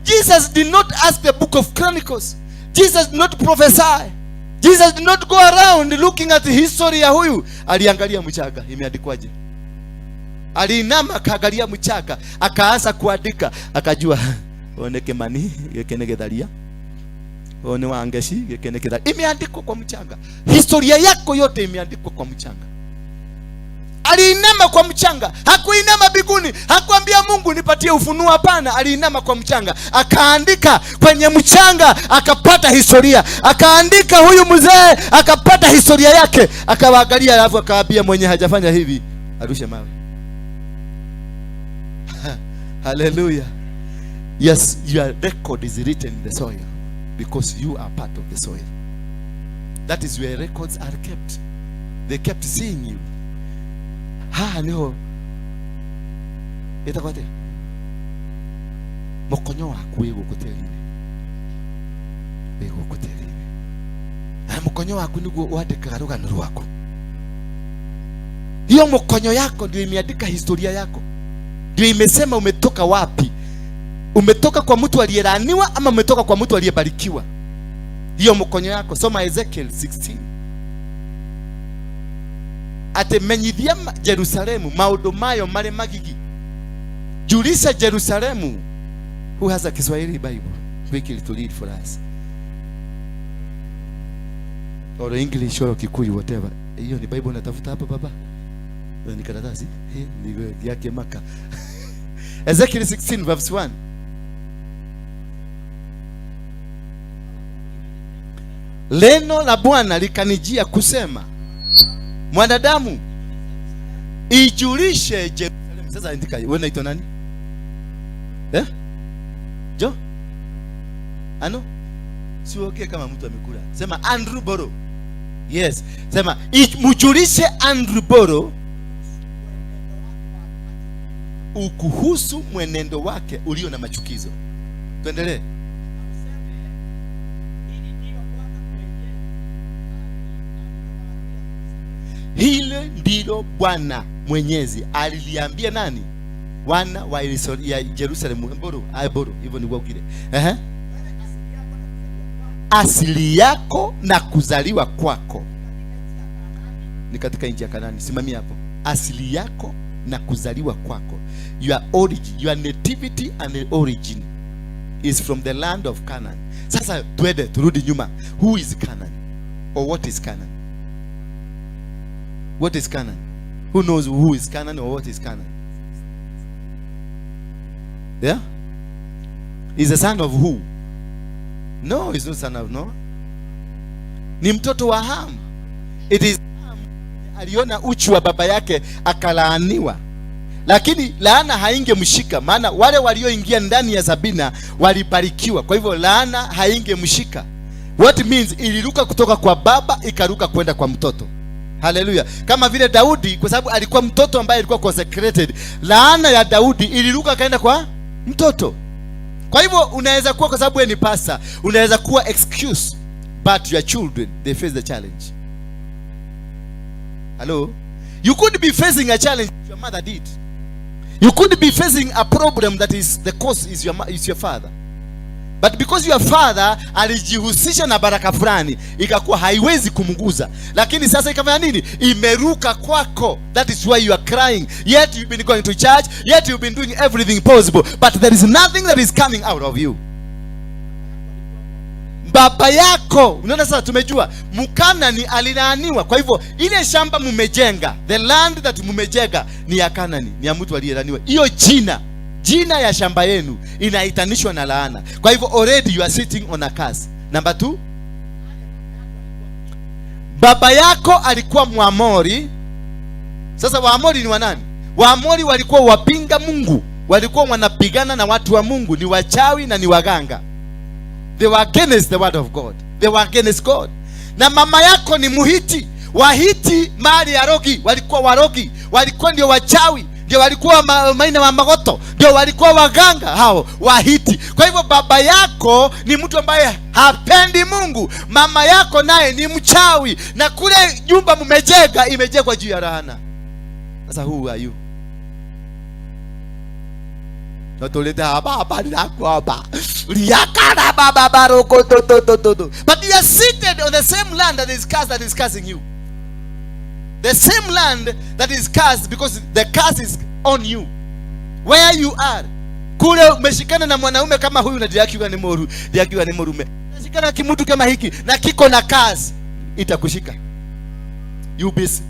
S1: Jesus did not ask the book of Chronicles. Jesus did not prophesy. Jesus did not go around looking at the history ya huyu. Aliangalia mchanga, imeandikwaje. Alinama akaangalia mchanga, akaanza kuandika, akajua oneke mani yekenege dalia. One wangeshi gekene kida. Imeandikwa kwa mchanga. Historia yako yote imeandikwa kwa mchanga. Aliinama kwa mchanga. Hakuinama biguni. Hakuambia Mungu nipatie ufunuo, hapana. Aliinama kwa mchanga. Akaandika kwenye mchanga, akapata historia. Akaandika huyu mzee, akapata historia yake. Akawaangalia alafu akawaambia mwenye hajafanya hivi arushe mawe. Hallelujah. Yes, your record is written in the soil because you are part of the soil. That is where records are kept. They kept seeing you. Niho itakwate mukonyo waku wigukuterire na mukonyo waku niguo wandikaga rugano rwaku. Hiyo mukonyo yako ndio imeandika historia yako, ndio imesema umetoka wapi. Umetoka kwa mtu aliyelaniwa ama umetoka kwa mtu aliyebarikiwa? Hiyo mukonyo yako. Soma Ezekiel 16. Atemenyithia Jerusalemu maundu mayo mare magigi. Julisha Jerusalemu. Who has a Kiswahili Bible? Quickly to read for us. Or English or Kikuyu, whatever. Hiyo ni Bible natafuta hapa baba. Ni karatasi. Ni yake maka. Ezekiel 16 verse 1. Neno la Bwana likanijia kusema, mwanadamu, ijulishe Jerusalemu. Sasa andika, wewe unaitwa nani? Jo? Ano? Siweke kama mtu amekula. Sema Andrew Boro. Yes. Sema mjulishe Andrew Boro ukuhusu mwenendo wake ulio na machukizo. Tuendelee. Hile ndilo Bwana Mwenyezi aliliambia nani? Wana wa Jerusalemu. Boro, hivyo ni wakile. Asili yako na kuzaliwa kwako ni katika nchi ya Kanaani. Simamia hapo. Asili yako na kuzaliwa kwako. Your origin, your nativity and origin is from the land of Canaan. Sasa tuende turudi nyuma. Who is Canaan? Or what is Canaan? What is Canaan? Who knows who is Canaan or what is Canaan? Yeah? Is the son of who? No, he's not son of Noah. Ni mtoto wa Ham. It is Ham aliona uchi wa baba yake akalaaniwa. Lakini laana haingemshika, maana wale walioingia ndani ya Sabina walibarikiwa. Kwa hivyo laana haingemshika. What means iliruka kutoka kwa baba ikaruka kwenda kwa mtoto. Hallelujah. Kama vile Daudi, kwa sababu alikuwa mtoto ambaye alikuwa consecrated, laana ya Daudi iliruka kaenda kwa mtoto. Kwa hivyo unaweza kuwa, kwa sababu wewe ni pastor, unaweza kuwa excuse, but your children they face the challenge. Hello? You could be facing a challenge your mother did. You could be facing a problem that is the cause is your father. But because your father alijihusisha na baraka fulani, ikakuwa haiwezi kumguza. Lakini sasa ikafanya nini? Imeruka kwako. That is why you are crying. Yet you've been going to church, yet you've been doing everything possible, but there is nothing that is coming out of you. Baba yako, unaona sasa tumejua Mkanani alilaaniwa. Kwa hivyo ile shamba mumejenga, the land that mumejenga ni ya Kanani, ni ya mtu aliyelaaniwa. Hiyo jina ya shamba yenu inaitanishwa na laana. Kwa hivyo already you are sitting on a curse. Number 2, baba yako alikuwa Mwamori. Sasa Waamori ni wanani? Waamori walikuwa wapinga Mungu, walikuwa wanapigana na watu wa Mungu, ni wachawi na ni waganga. They were against the word of God. They were against God. Na mama yako ni Muhiti. Wahiti mali ya rogi, walikuwa warogi, walikuwa ndio wachawi, ndio walikuwa maina wa magoto, ndio walikuwa waganga hao Wahiti. Kwa hivyo baba yako ni mtu ambaye hapendi Mungu, mama yako naye ni mchawi, na kule nyumba mmejega imejengwa juu ya laana. Sasa who are you? But you are seated on the same land that is cursed, that is cursing you. The same land that is cursed because the curse is on you. Where you are. Kule umeshikana na mwanaume kama huyu na diakiwa ni moru. Ukishikana kimutu kama hiki na kiko na kazi, itakushika.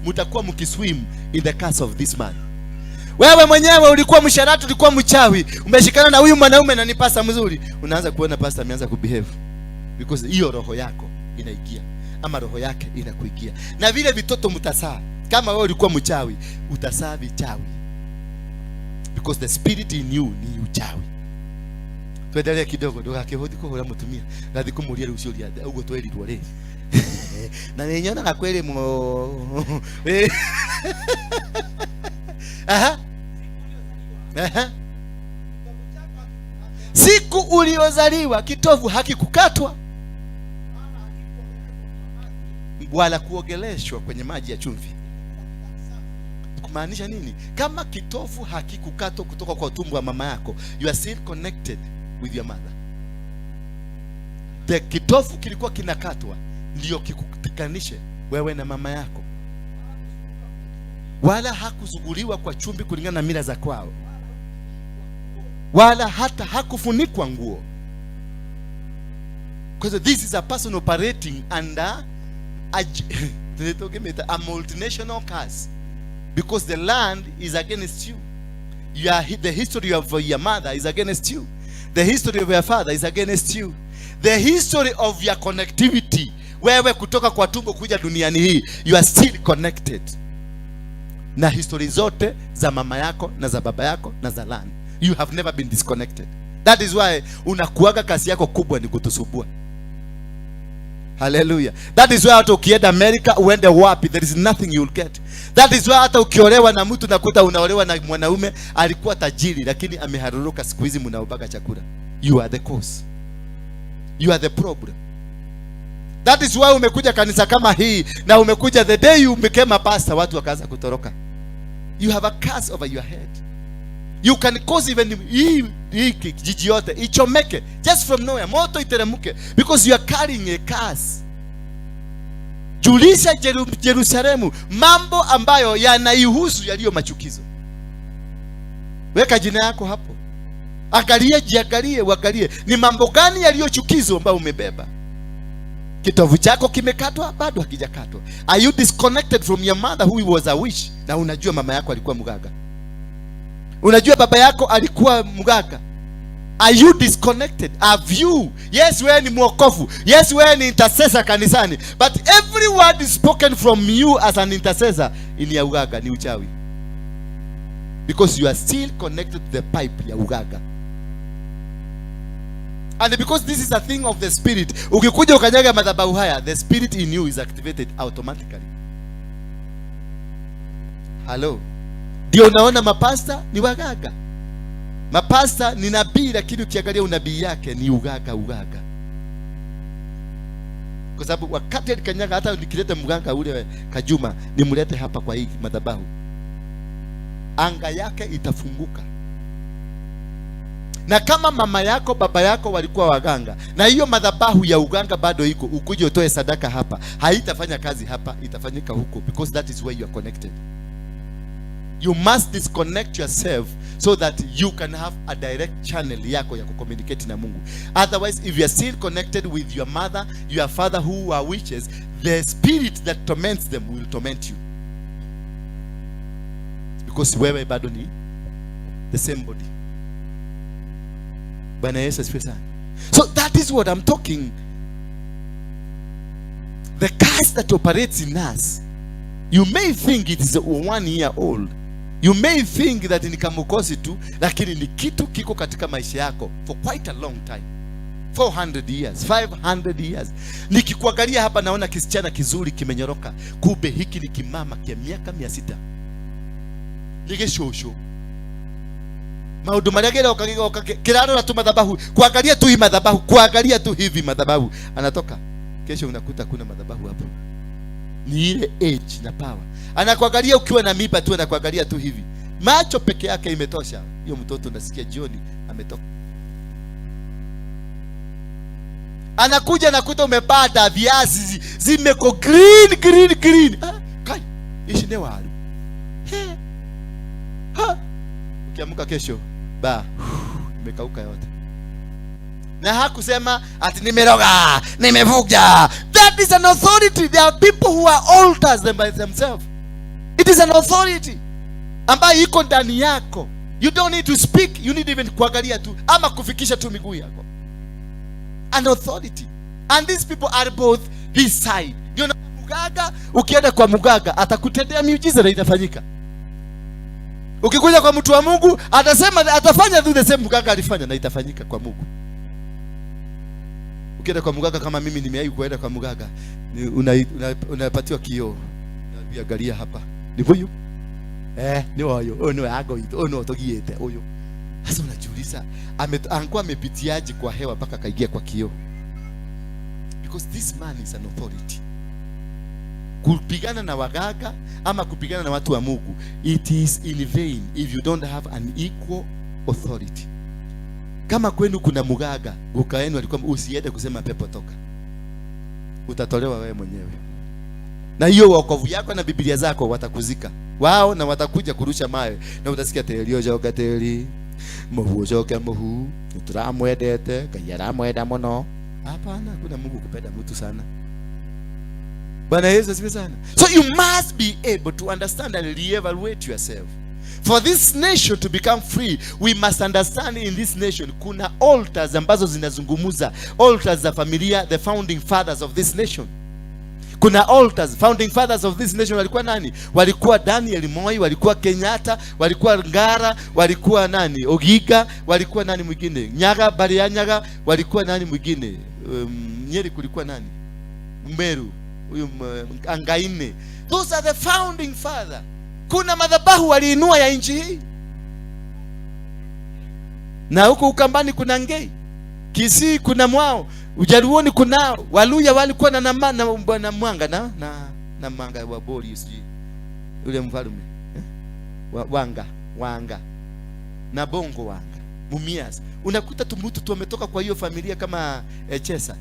S1: Mutakuwa mkiswim in the curse of this man. Wewe mwenyewe ulikuwa msharati, ulikuwa mchawi, umeshikana na huyu mwanaume na ni pasta mzuri, unaanza kuona pasta ameanza kubehave, because hiyo roho yako inaingia, ama roho yake inakuingia. Na vile vitoto mtasaa, kama wewe ulikuwa mchawi, utasaa vichawi, because the spirit in you ni uchawi. Tuendelee kidogo, ndio akihodi kwa hula mtumia ngathi kumuria rucio ria ugo twerirwo ri na ninyona na kweli aha siku uliozaliwa kitovu hakikukatwa wala kuogeleshwa kwenye maji ya chumvi. Kumaanisha nini? Kama kitovu hakikukatwa kutoka kwa tumbo wa mama yako, you are still connected with your mother. The kitovu kilikuwa kinakatwa ndio kikutikanishe wewe na mama yako. Wala hakuzuguliwa kwa chumvi kulingana na mila za kwao, wala hata hakufunikwa nguo. Because this is a person operating under a multinational curse, because the land is against you. The history of your mother is against you. The history of your father is against you. The history of your connectivity, wewe kutoka kwa tumbo kuja duniani hii, you are still connected na history zote za mama yako na za baba yako na za land. You have never been disconnected. That is why unakuaga kazi yako kubwa ni kutusubua. Hallelujah. That is why hata ukienda America uende wapi, there is nothing you will get. That is why hata ukiolewa na mtu nakuta unaolewa na mwanaume alikuwa tajiri lakini ameharuruka, siku hizi mnaobaga chakula. You are the cause. You are the problem. That is why umekuja kanisa kama hii na umekuja the day you became a pastor watu wakaanza kutoroka. You have a curse over your head. You can cause even hii jiji yote ichomeke just from nowhere, moto iteremuke, because you are carrying a curse. Julisha Jerusalemu mambo ambayo yanaihusu yaliyo machukizo. Weka jina yako hapo. Angalia, jiangalie, uangalie ni mambo gani yaliyo chukizo ambayo umebeba. Kitovu chako kimekatwa, bado hakijakatwa. Are you disconnected from your mother who was a witch? Na unajua mama yako alikuwa mganga. Unajua baba yako alikuwa mganga. Are you disconnected? Have you? Yes, wewe ni mwokovu. Yes, wewe ni intercessor kanisani. But every word is spoken from you as an intercessor in ya ugaga ni uchawi. Because you are still connected to the pipe ya ugaga. And because this is a thing of the spirit, ukikuja ukanyaga madhabahu haya, the spirit in you is activated automatically. Hello. Ndio unaona mapasta ni wagaga. Mapasta ni nabii, lakini ukiangalia unabii yake ni ugaga. Kwa sababu wakati alikanyaga, hata nikileta mganga ule Kajuma nimlete hapa kwa hii madhabahu, anga yake itafunguka. Na kama mama yako baba yako walikuwa waganga na hiyo madhabahu ya uganga bado iko, ukuje utoe sadaka hapa, haitafanya kazi hapa, itafanyika huko, because that is where you are connected. You must disconnect yourself so that you can have a direct channel yako ya kucommunicate na Mungu. Otherwise, if you are still connected with your mother, your father who are witches, the spirit that torments them will torment you, because wewe bado ni the same body. Bwana Yesu asifiwe sana. So that is what I'm talking. The curse that operates in us, you may think it is 1 year old. You may think that ni kamukosi tu, lakini ni kitu kiko katika maisha yako for quite a long time. 400 years, 500 years. Nikikuangalia hapa naona kisichana kizuri kimenyoroka, kumbe hiki ni kimama kia miaka 600. Ligeshosho. Mauduma yake kiraro na tu madhabahu, kuangalia tu hii madhabahu, kuangalia tu hivi madhabahu, anatoka. Kesho unakuta kuna madhabahu hapo. Ni ile age na power. Anakuangalia ukiwa na mipa tu, anakuangalia tu hivi. Macho peke yake imetosha. Hiyo mtoto unasikia jioni ametoka. Anakuja nakuta umepata viazi zimeko green. Kai, ishi ne waru. Ukiamka kesho, imekauka yote. Na hakusema ati nimeroga, nimevuja. That is an authority. There are people who are altars them by themselves. It is an authority ambayo iko ndani yako. You don't need to speak, you need even kuangalia tu ama kufikisha tu miguu yako. An authority. And these people are both this side. Ndio na mganga, ukienda kwa mganga atakutendea miujiza na itafanyika. Ukikuja kwa mtu wa Mungu atasema atafanya the same mganga alifanya na itafanyika kwa Mungu. Ukienda kwa mganga kama mimi nimewahi kuenda kwa mganga, unapatiwa kioo. Unaangalia hapa. Ni huyu? Ni huyo. No ago ito. No togiete huyo. Sasa unajiuliza angekuwa amepitiaje kwa hewa mpaka kaingia kwa kioo? Because this man is an authority. Kupigana na waganga ama kupigana na watu wa Mungu, it is in vain if you don't have an equal authority. Kama kwenu kuna mganga, gukaenu alikuwa usiende kusema pepo toka. Utatolewa wewe mwenyewe. Na hiyo wokovu yako na Biblia zako watakuzika. Wao na watakuja kurusha mawe na utasikia telio joga teli. Mohu joga mohu, turamwedete, kayaramweda mono. Hapana, kuna Mungu kupenda mtu sana. Bwana Yesu asifiwe sana. So you must be able to understand and reevaluate yourself. For this nation to become free, we must understand in this nation kuna altars ambazo zinazungumuza, altars za familia, the founding fathers of this nation. Kuna altars, founding fathers of this nation walikuwa nani? Walikuwa Daniel Moi, walikuwa Kenyatta, walikuwa Ngara, walikuwa nani? Ogiga, walikuwa nani mwingine? Nyaga, Barianyaga, walikuwa nani mwingine? Nyeri kulikuwa nani? Mberu, huyu Angaine. Those are the founding father. Kuna madhabahu waliinua ya nchi hii. Na huko Ukambani kuna Ngei, Kisii kuna Mwao, Ujaruoni kuna Waluya walikuwa na na Mwanga na Mwanga wa Bori usi. Ule mfalme. Wanga. Na Bongo Wanga. Mumias. Unakuta tumutu tu ametoka kwa hiyo familia kama Chesa.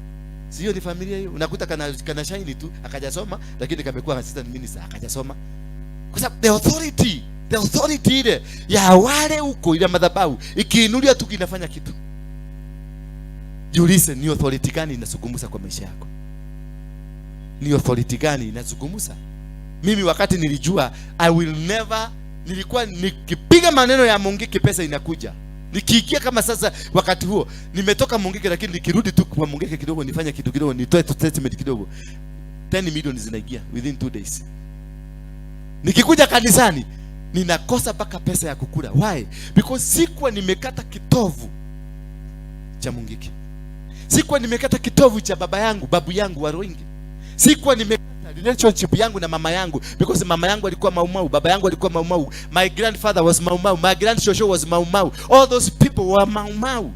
S1: Sio ni familia hiyo. Unakuta kana shine tu akajasoma lakini kamekuwa assistant minister akajasoma. Kwa sababu the authority ile ya wale huko ile madhabahu ikiinulia tu kinafanya kitu. Jiulize ni authority gani inazungumza kwa maisha yako? Ni authority gani inazungumza? Mimi wakati nilijua nilikuwa nikipiga maneno ya Mungiki pesa inakuja. Nikiikia kama sasa wakati huo nimetoka Mungiki lakini nikirudi tu kwa Mungiki kidogo nifanye kitu kidogo nitoe statement kidogo 10 million zinaingia within 2 days. Nikikuja kanisani ninakosa paka pesa ya kukula. Why? Because sikuwa nimekata kitovu cha Mungiki. Sikuwa nimekata kitovu cha babu yangu Waruinge. Sikuwa nimekata relationship yangu na mama yangu because mama yangu alikuwa Maumau, baba yangu alikuwa Maumau. My grandfather was Maumau, my grandshosho was Maumau. All those people were Maumau.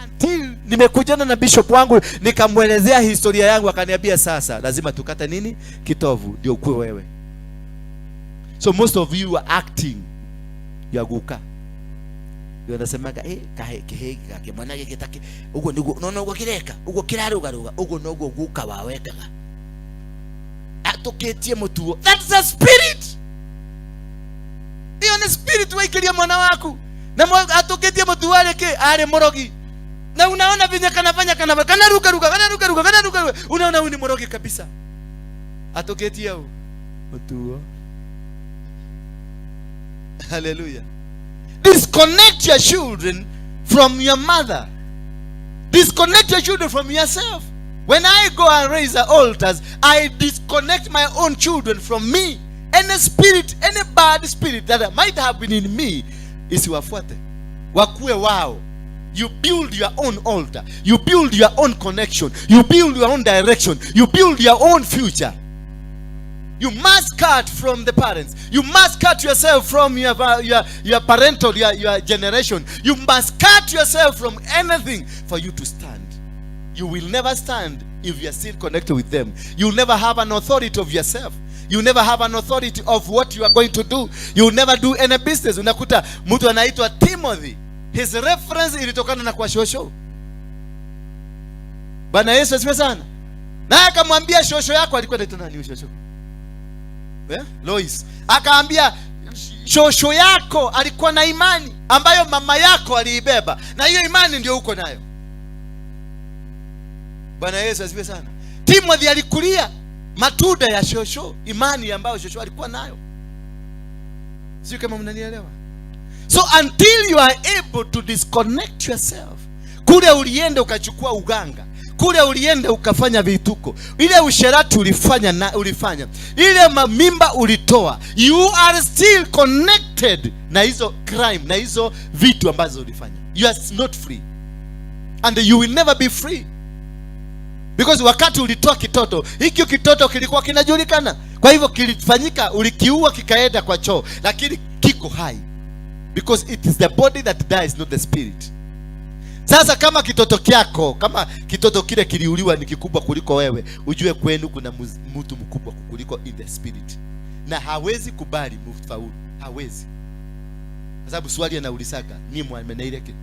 S1: Until nimekujana na bishop wangu nikamwelezea historia yangu akaniambia sasa lazima tukata nini? Kitovu ndio ukue wewe. So most of you are acting yaguka. You understand? Kahe mwana gekitaki ugo no ugo kireka ugo kiraruga ugo no ugo guka wawekaga atoketie mutuo. That's a spirit. Hiyo ni spirit waikilia mwana wako na atoketie mutuo aleke ale morogi na unaona vinya kanafanya kanaruka unaona huyu ni morogi kabisa atoketie mutuo. Hallelujah. Disconnect your children from your mother. Disconnect your children from yourself. When I go and raise the altars, I disconnect my own children from me. Any spirit, any bad spirit that might have been in me, isiwafuate. Wakue wao. You build your own altar. You build your own connection. You build your own direction. You build your own future. You must cut from the parents. You must cut yourself from your parental, your generation. You must cut yourself from anything for you to stand. You will never stand if you are still connected with them. You will never have an authority of yourself. You will never have an authority of what you are going to do. You will never do any business. Unakuta mtu anaitwa Timothy. His reference ilitokana na kwa shosho. Bwana Yesu asifiwe sana. Na akamwambia shosho yako alikuwa anaitwa nani shosho? Lois. Akaambia shosho yako alikuwa na imani ambayo mama yako aliibeba na hiyo imani ndio uko nayo. Bwana Yesu asifiwe sana. Timothy alikulia matunda ya shosho, imani ambayo shosho alikuwa nayo. Sio kama mnanielewa? So until you are able to disconnect yourself, kule ulienda ukachukua uganga, kule ulienda ukafanya vituko, ile usherati ulifanya, ile mamimba ulitoa, you are still connected na hizo crime, na hizo vitu ambazo ulifanya. You are not free, and you will never be free, because wakati ulitoa kitoto, hiki kitoto kilikuwa kinajulikana. Kwa hivyo kilifanyika, ulikiua kikaenda kwa choo, lakini kiko hai, because it is the body that dies, not the spirit. Sasa kama kitoto kyako, kama kitoto kile kiliuliwa ni kikubwa kuliko wewe, ujue kwenu kuna mtu mkubwa kuliko in the spirit, na hawezi kubali mfaulu, hawezi. Kwa sababu swali anaulisaga ni mwameneileke.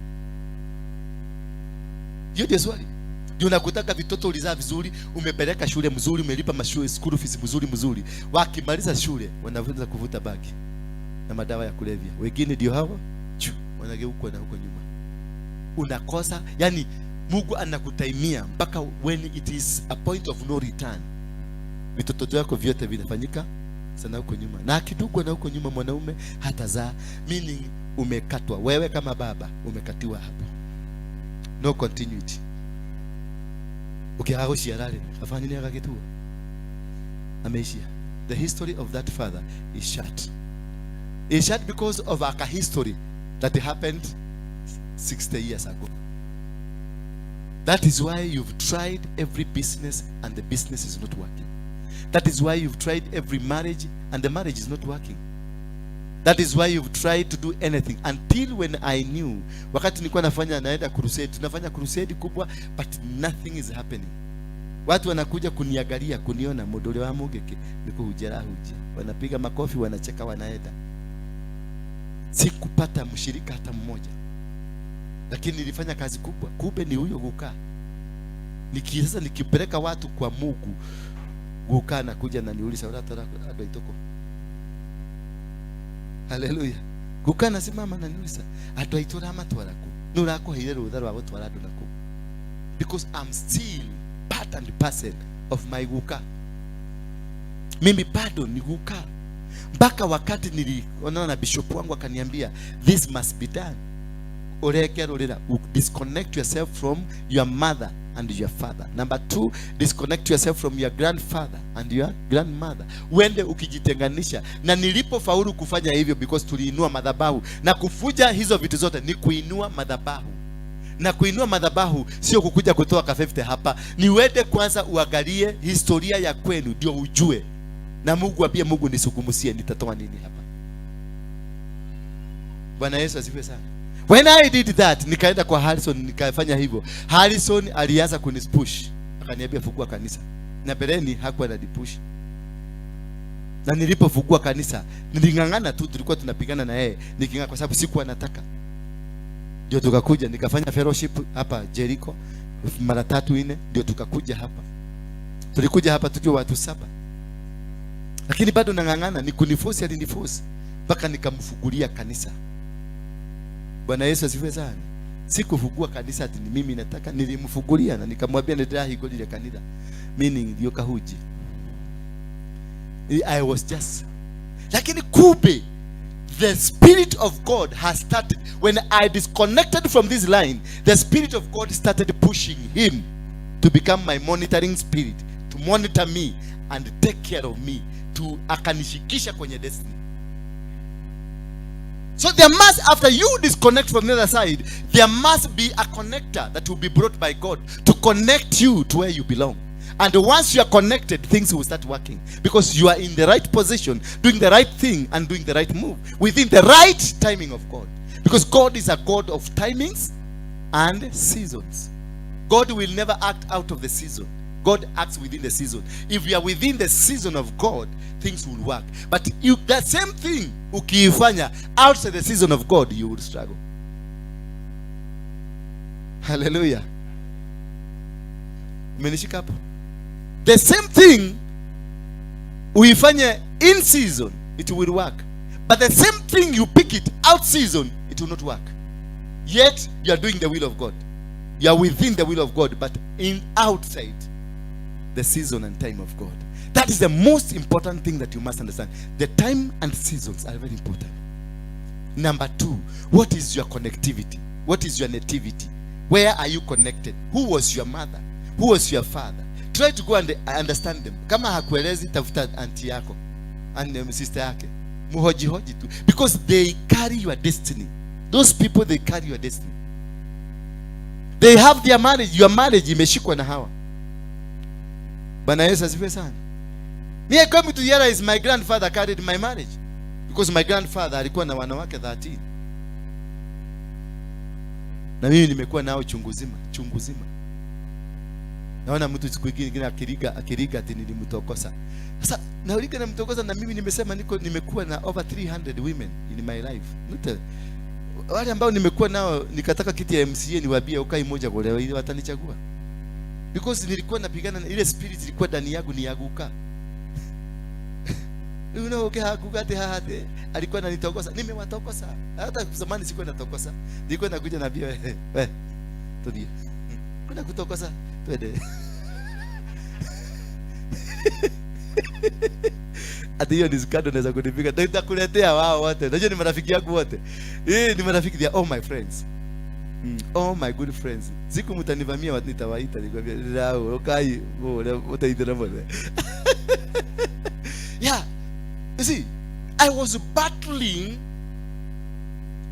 S1: Hiyo ndio swali. Ndio nakutaka vitoto ulizaa vizuri, umepeleka shule mzuri, umelipa mashule school fees mzuri. Wakimaliza shule wanaanza kuvuta baki na madawa ya kulevya. Wengine ndio hawa wanageuka na huko nyuma. Unakosa, yani Mungu anakutaimia mpaka when it is a point of no return. Vitoto vyako vyote vinafanyika sana huko nyuma. Na kidogo na huko nyuma mwanaume hatazaa, meaning umekatwa. Wewe kama baba umekatiwa hapo. No continuity. Ukihaoshia lale, afanye nini akakitua? Ameishia. The history of that father is shut. It's shut because of a history that happened 60 years ago. That is why you've tried every business and the business is not working. That is why you've tried every marriage and the marriage is not working. That is why you've tried to do anything until when I knew, wakati nilikuwa naenda crusade, tunafanya crusade kubwa, but nothing is happening. Watu wanakuja kuniangalia, kuniona modole wa mugeke niko hujera hujia, wanapiga makofi, wanacheka, wanaenda. Sikupata mshirika hata mmoja, lakini nilifanya kazi kubwa. Kumbe ni huyo guka. Sasa nikipeleka watu kwa Mungu, guka na kuja na niuliza wala ado itoko. Hallelujah. Guka na simama na niuliza ado itora amatwaraku nurako hire rutha rwa gutwara andu naku, because I'm still part and parcel of my guka. Mimi bado ni guka. Mpaka wakati nilionana na bishop wangu akaniambia this must be done. Disconnect yourself from your mother and your father. Number 2, disconnect yourself from your grandfather and your grandmother. Uende ukijitenganisha. Na nilipofaulu kufanya hivyo, because tuliinua madhabahu, na kufuja hizo vitu zote ni kuinua madhabahu. Na kuinua madhabahu sio kukuja kutoa ka 50 hapa. Ni uende kwanza uangalie historia ya kwenu ndio ujue. Na Mungu apia Mungu nisukumusie nitatoa nini hapa. Bwana Yesu asifiwe sana. When I did that, nikaenda kwa Harrison, nikafanya hivyo. Harrison alianza kunispush. Akaniambia fungua kanisa. Na beleni hakuwa ananipush. Na nilipofungua kanisa, nilingangana tu, tulikuwa tunapigana na yeye. Nikinganga kwa sababu sikuwa nataka. Ndio tukakuja nikafanya fellowship hapa Jericho mara 3-4, ndio tukakuja hapa. Tulikuja hapa tukiwa watu 7. Lakini bado nangangana, ni kuniforce, aliniforce mpaka nikamfungulia kanisa. Bwana Yesu asifiwe sana. Sikufungua kanisa ati ni mimi nataka, nilimfungulia na nikamwambia ndio hiko ile kanisa. Meaning ndio kahuji. I was just. Lakini kumbe the Spirit of God has started. When I disconnected from this line, the Spirit of God started pushing him to become my monitoring spirit, to monitor me and take care of me, to akanishikisha kwenye destiny. So there must, after you disconnect from the other side, there must be a connector that will be brought by God to connect you to where you belong. And once you are connected, things will start working, because you are in the right position, doing the right thing and doing the right move within the right timing of God. Because God is a God of timings and seasons. God will never act out of the season. God acts within the season. If you are within the season of God, things will work. But you, that same thing ukiifanya outside the season of God, you will struggle. Hallelujah. Umenishika hapo? The same thing uifanye in season, it will work. But the same thing you pick it out season, it will not work. Yet you are doing the will of God. You are within the will of God, but in outside the season and time of God. That is the most important thing that you must understand. The time and seasons are very important. Number 2, what is your connectivity? What is your nativity? Where are you connected? Who was your mother? Who was your father? Try to go and understand them. Kama hakuelezi, tafuta auntie yako and sister yake. Muhoji tu. Because they carry your destiny. Those people, they carry your destiny. They have their marriage. Your marriage imeshikwa na hawa. Bwana Yesu asifiwe sana. Me, I come to realize my grandfather carried my marriage. Because my grandfather alikuwa na wanawake 13. Na mimi nimekuwa nao chungu zima. Naona mtu siku nyingine akiriga ati nilimtokosa. Sasa naulika na mtokosa, na mimi nimesema nimekuwa na over 300 women in my life. Wale ambao nimekuwa nao nikataka kiti ya MCA niwaambie ukai moja kwa leo ili watanichagua. Because nilikuwa napigana na ile spirit ilikuwa ndani yangu ni yaguka. Hakukate hahate. Alikuwa ananitokosa. Nimewatokosa. Hata zamani sikuwa natokosa. Nilikuwa nakuja na bia wewe. Tudia. Kuna kutokosa. Twende. Ati hiyo nisikado naweza kunipiga. Nitakuletea wao wote. Najua ni marafiki yangu wote. Ni marafiki dia, all my friends. Oh my good friends. Siku mtanivamia watu nitawaita nikwambia lao okay utaidira mbona. Yeah. You see, I was battling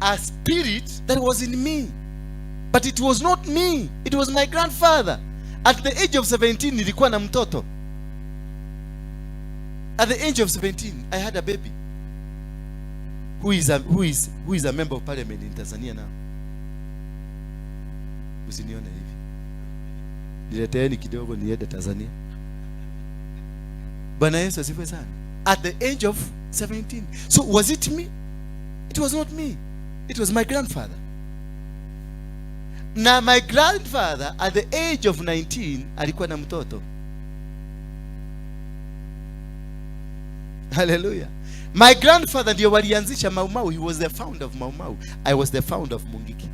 S1: a spirit that was in me. But it was not me. It was my grandfather. At the age of 17 nilikuwa na mtoto. At the age of 17 I had a baby. Who is a member of parliament in Tanzania now. Usinione hivi. Nileteeni kidogo niende Tanzania. Bwana Yesu asifiwe sana. At the age of 17. So was it me? It was not me. It was my grandfather. Now my grandfather at the age of 19 alikuwa na mtoto. Hallelujah. My grandfather ndio walianzisha Mau Mau. He was the founder of Mau Mau. I was the founder of Mungiki.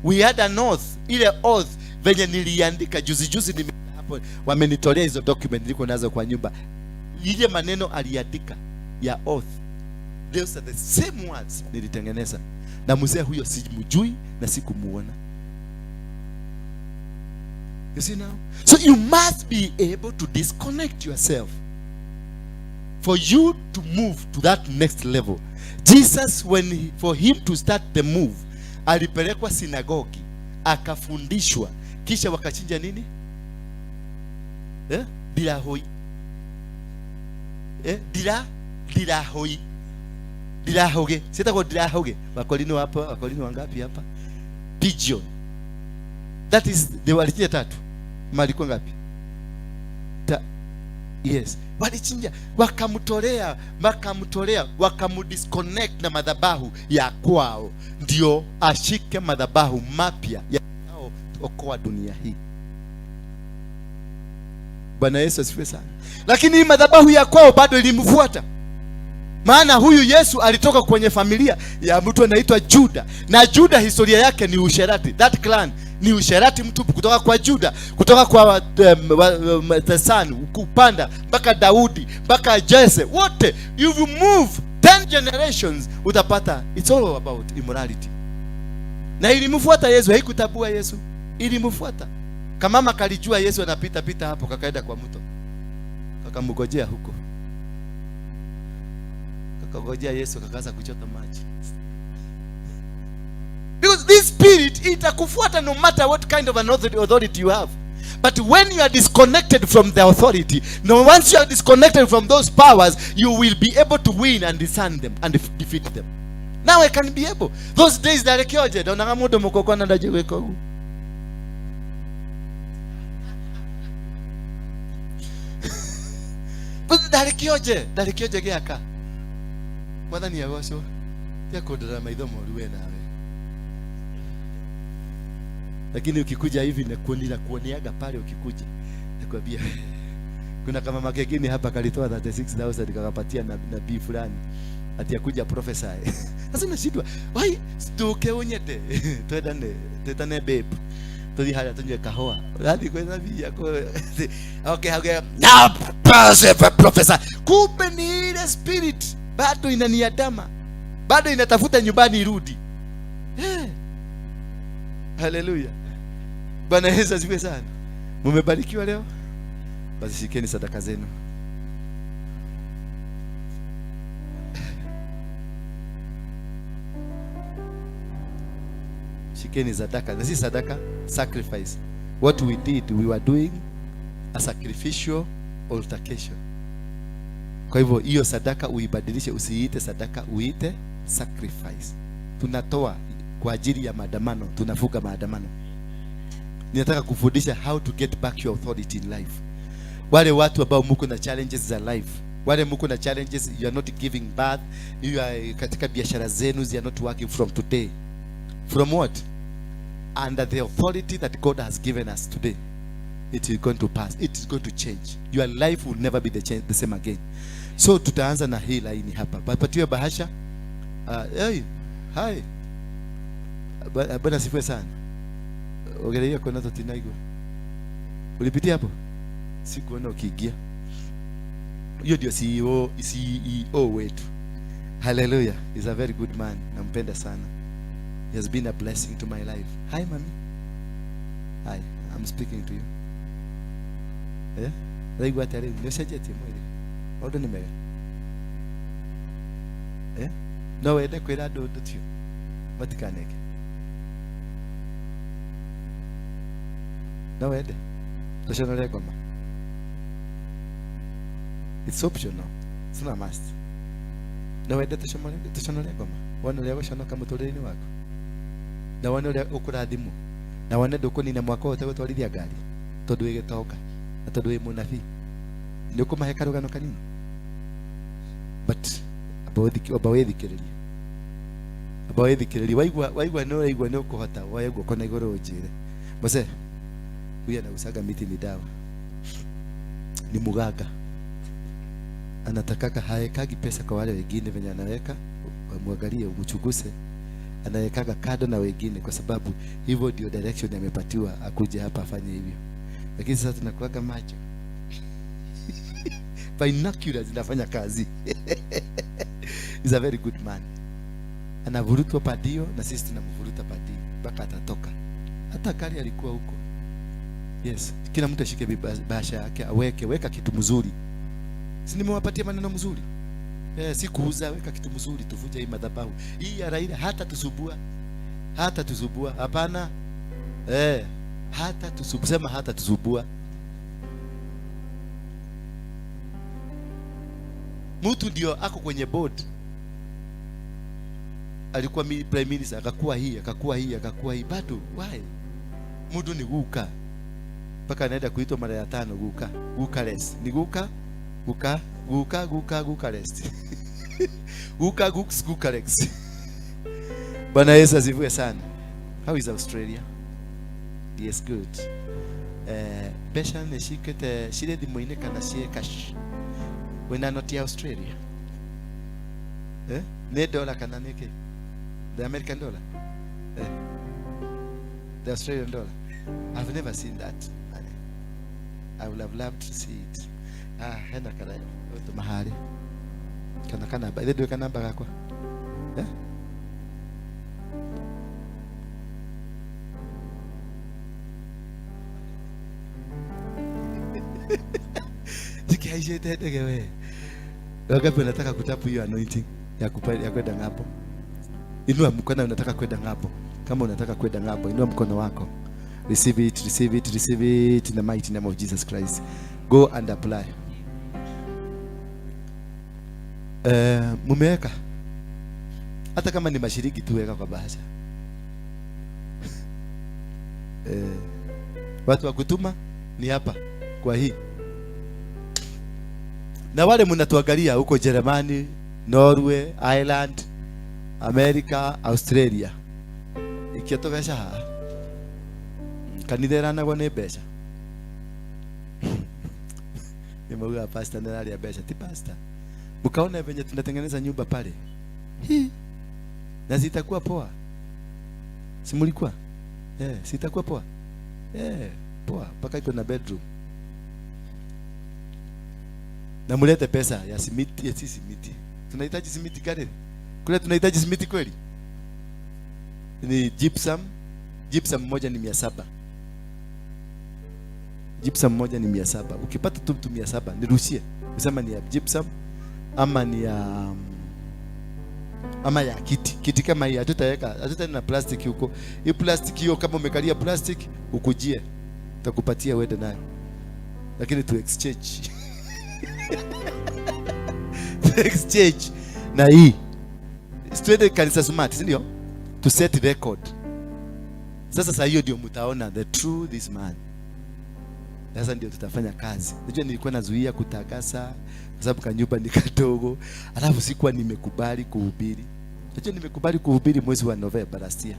S1: We had an oath. Ile oath venye niliandika juzi hapo wamenitolea hizo document niko nazo kwa nyumba. Ile maneno aliandika ya oath. Those are the same words nilitengeneza. Na mzee huyo simjui na sikumuona. You see now? So you must be able to disconnect yourself for you to move to that next level. Jesus, for him to start the move, alipelekwa sinagogi, akafundishwa, kisha wakachinja nini? Dilahoi. Dilahoi. Dilahoge. Sita kwa dilahoge. Wakolino hapa, wakolino wangapi hapa? Pigeon. That is, they walichinja 3. Malikuwa ngapi? Yes. Walichinja, wakamutolea, wakamudisconnect na madhabahu ya kwao. Ndio ashike madhabahu mapya ya kwao okoa dunia hii. Bwana Yesu asifiwe sana. Lakini hii madhabahu ya kwao bado ilimfuata. Maana huyu Yesu alitoka kwenye familia ya mtu anaitwa Juda. Na Juda historia yake ni usherati. That clan ni usherati mtupu kutoka kwa Juda, kutoka kwa the son, kupanda mpaka Daudi, mpaka Jesse. Wote you move 10 generations utapata it's all about immorality. Na ilimfuata Yesu, haikutabua Yesu. Ilimfuata. Kama mama kalijua Yesu anapita hapo, kakaenda kwa mto. Kakamgojea huko. Kakagojea Yesu kakaanza kuchota maji. Because this spirit itakufuata no matter what kind of an authority you have. But when you are disconnected from the authority, once you are disconnected from those powers, you will be able to win and discern them and defeat them. Now I can be able. Those days that I killed you, don't mudo mukoko na ndaje weko. But darikioje geaka. Mwana ni yagoso. Yako ndara maitho moruwe nawe. Lakini ukikuja hivi na kuoniaga pale ukikuja nakwambia kuna kama makekini hapa kalitoa 36,000 kakapatia na nabii fulani ati akuja prophesy. Sasa unashindwa, wai stuke unyete. Twendane babe. Tuli hali tunje kahoa. Hadi kwa nabii yako. Okay, now professor. Kumbe ni ile spirit bado inaniadama. Bado inatafuta nyumbani irudi. Haleluya. Bwana Yesu asifiwe sana. Mumebarikiwa leo? Basi shikeni sadaka zenu. Shikeni sadaka. This is sadaka, sacrifice. What we did, we were doing a sacrificial altercation. Kwa hivyo hiyo sadaka uibadilishe, usiite sadaka, uite sacrifice. Tunatoa kwa ajili ya maandamano, tunafuga maandamano. Ninataka kufundisha how to get back your authority in life. Wale watu ambao mko na challenges za life, wale mko na challenges, you are not giving birth, you are katika biashara zenu, you are not working from today. From what? Under the authority that God has given us today, it is going to pass. It is going to change. Your life will never be the same again. So tutaanza na hii laini hapa. Bapatiwe bahasha. Hey, hi. Bwana sifiwe sana. Ongelea kwa nato tinaigo. Ulipitia hapo? Sikuona ukiingia. Hiyo ndio CEO wetu. Hallelujah. He's a very good man. Nampenda sana. He has been a blessing to my life. Hi, mommy. Hi, I'm speaking to you. Yeah? Like what I did. Hold on a minute. Yeah? No, I don't quit. Do you? What can I? No, I don't. It's optional. It's not a must. No, I don't. Wana leo shano kama toleni wako. Na wana leo ukuradhimu. Na wana doko ni na mwako wote twalithia gari. Tondu igitoka. Na tondu i munafi. Ndio kuma hekaru gano kanini. But abawethikiriria waigwa no kuhota waigwa kona igoro njire. Mose huyu anagusaga miti ni dawa. Ni muganga. Anatakaka haekagi pesa kwa wale wengine venye anaweka, muangalie umchuguse. Anawekaga kado na wengine kwa sababu hivyo ndio direction amepatiwa akuje hapa afanye hivyo. Lakini sasa tunakuaga macho. Binoculars zinafanya kazi. He's a very good man. Anavurutwa padio na sisi tunamvuruta padio mpaka atatoka. Hata kali alikuwa huko. Yes, kila mtu ashike bahasha yake weka kitu mzuri. Si nimewapatia maneno mzuri? Si kuuza, weka kitu mzuri tuvuje hii madhabahu. Hii ya Raila hata tusubua. Hapana. Hata tusubua, sema hata tusubua. Mtu ndio ako kwenye board. Alikuwa prime minister, akakuwa hii. Bado, why? Mtu ni guka. Paka anaenda kuitwa mara ya 5 guka. Gukarest. Ni guka rest. Gukarest. Bwana Yesu asifiwe sana. How is Australia? Yes, good. Besha neshikete shire di moine kana shie cash. When I'm not in Australia. Ne dollar kana neke? The American dollar. The Australian dollar. I've never seen that. I would have loved to see it. Hena kana yote mahali. Kana ba ile kana namba yako. Jikiaje tete wewe. Wakati unataka kutapu hiyo anointing ya kwenda ngapo. Inua mkono unataka kwenda ngapo. Kama unataka kwenda ngapo, inua mkono wako. Receive it in the mighty name of Jesus Christ. Go and apply. Mumeweka hata kama ni mashiriki tu, weka kwa bahasha. Watu wa kutuma ni hapa kwa hii. Na wale mnatuangalia huko Germany, Norway, Ireland, America, Australia. Ikiatokesha kanithera na gone besha. Ni mwa pastor na ali besha ti pastor. Mkaona venye tunatengeneza nyumba pale. Na zitakuwa poa. Si mlikuwa? Sitakuwa poa. Poa, mpaka iko na bedroom. Na mulete pesa ya simiti, si simiti. Tunahitaji simiti gani? Kule tunahitaji simiti kweli? Ni gypsum. Gypsum moja ni 700. Gypsum moja ni 700. Ukipata tu 700, nirushie. Usema ni ya gypsum ama ni ya kiti kama hii. Hatuta na plastic huko. Hii plastic hiyo kama umekalia plastic ukujie. Tutakupatia uende nayo. Lakini tu exchange. Exchange na hii. Straight kanisa smart, ndio? To set record. Sasa hiyo ndio mtaona the true this man. Sasa ndio tutafanya kazi. Unajua nilikuwa nazuia kutakasa kwa sababu kanyumba ni kadogo. Alafu sikuwa nimekubali kuhubiri. Unajua nimekubali kuhubiri mwezi wa Novemba last year.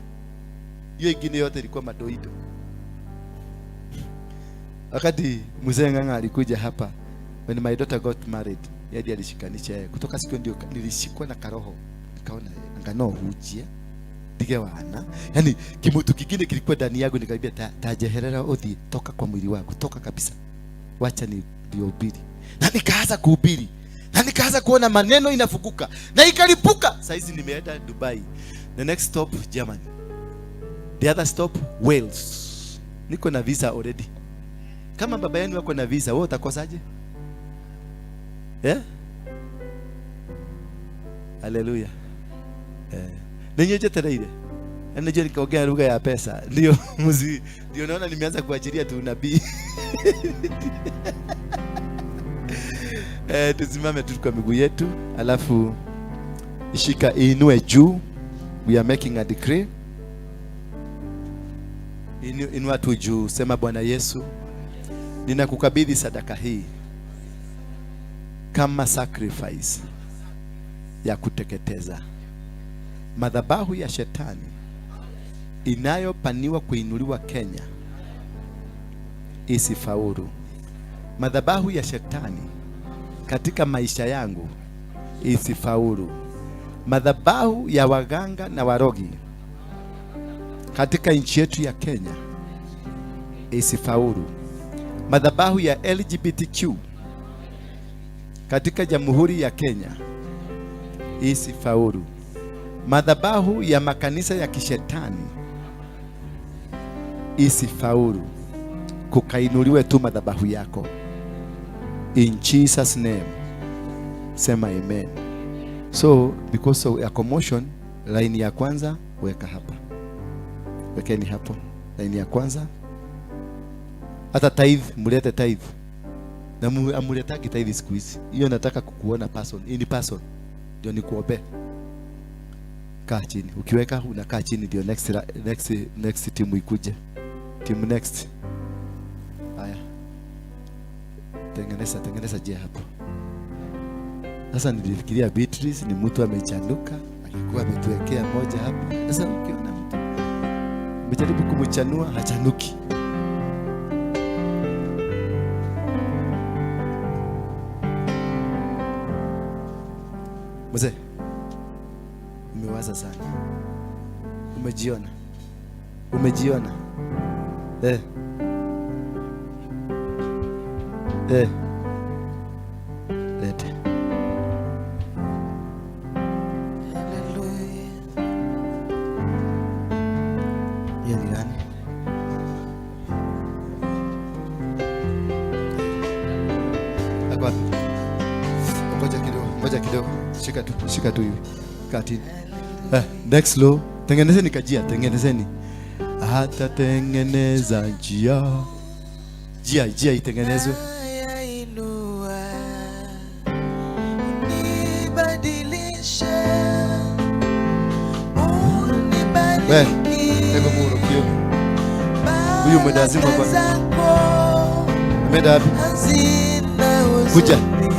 S1: Hiyo ingine yote ilikuwa madoido. Wakati mzee Nganga alikuja hapa, when my daughter got married, yeye alishikanisha yeye. Kutoka siku ndio nilishikwa na karoho. Nikaona ngano hujie. Dige wana. Yaani kimutu kingine kilikuwa ndani yangu, nikamwambia tajeherera odhi, toka kwa mwili wako, toka kabisa. Wacha nihubiri. Na nikaanza kuhubiri. Na nikaanza kuona maneno inafukuka. Na ikalipuka. Sasa hizi nimeenda Dubai. The next stop Germany. The other stop Wales. Niko na visa already. Kama baba yenu wako na visa, wewe utakosaje? Hallelujah. Nenyeje tena ile. Anajua nikaongea lugha ya pesa. Ndio ndio naona nimeanza kuachilia tu nabii. Tusimame tu kwa miguu yetu, alafu ishika inue juu. We are making a decree. Inua tu juu, sema Bwana Yesu, ninakukabidhi sadaka hii kama sacrifice ya kuteketeza madhabahu ya shetani inayopaniwa kuinuliwa Kenya isifaulu. Madhabahu ya shetani katika maisha yangu isifaulu. Madhabahu ya waganga na warogi katika nchi yetu ya Kenya isifaulu. Madhabahu ya LGBTQ katika Jamhuri ya Kenya isifaulu. Madhabahu ya makanisa ya kishetani isifaulu. Kukainuliwe tu madhabahu yako. In Jesus name. Sema amen. So because of a commotion, line ya kwanza weka hapa. Wekeni hapo. Line ya kwanza. Hata tithe, mulete tithe. Na amuletaki tithe siku hizi. Hiyo nataka kukuona in person. Ndio nikuombe. Kaa chini. Ukiweka unakaa chini ndio next timu ikuje. Team next. Haya. Tengeneza je hapo. Sasa nilifikiria Beatrice ni mtu amechanuka, alikuwa ametuwekea moja hapo. Sasa ukiona mtu umejaribu kumchanua hachanuki. Mzee, umewaza sana. Umejiona. Lete. Hallelujah. Yeni gani? Akwa. Ngoja kidogo. Shika tu hivi. Kati. Next low. Tengenezeni kajia, tengenezeni. Hata tengeneza njia itengenezwe. Huyu mdazimu kwa ameenda wapi?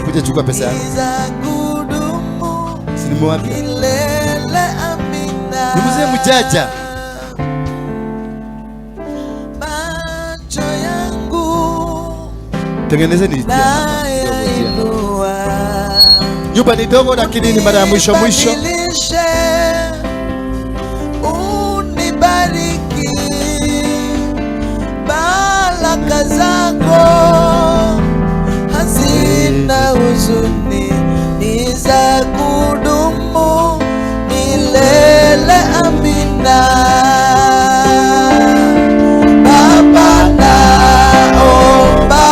S1: Kuja chukua pesa yangu. Si nimewambia ni mzee mjaja. Tengenezeni njia. Nyumba ni dogo lakini ni mara ya mwisho.
S2: Unibariki, baraka zako hazina huzuni, ni za kudumu milele. Amina. Baba, naomba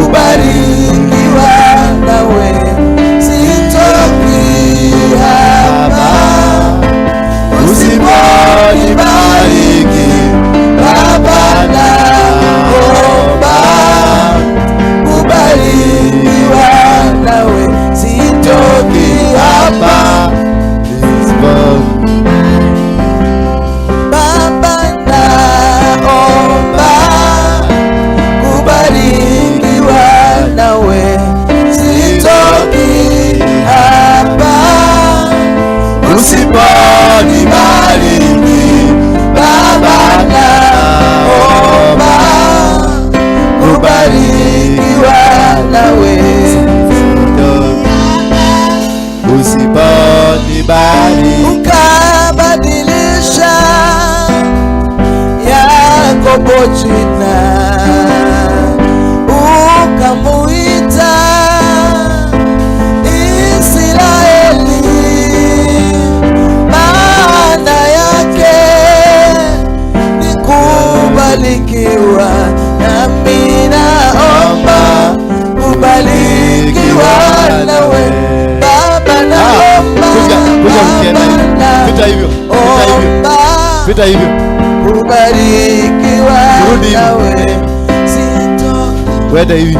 S2: ubarikiwa nawe, sitoki hapa usiponibariki. Baba, naomba ubarikiwa nawe, sitoki hapa. Baba, naomba kubarikiwa nawe, sitoki hapa usiponibariki. Baba, naomba kubarikiwa nawe,
S1: usiponibariki.
S2: Ukabadilisha Yakobo jina, ukamuita Israeli, maana yake ni kubarikiwa. Nami naomba kubarikiwa nawe. Baba, naomba
S1: Vita hivyo
S2: kubarikiwa nawe, sitoki.
S1: Wenda hivi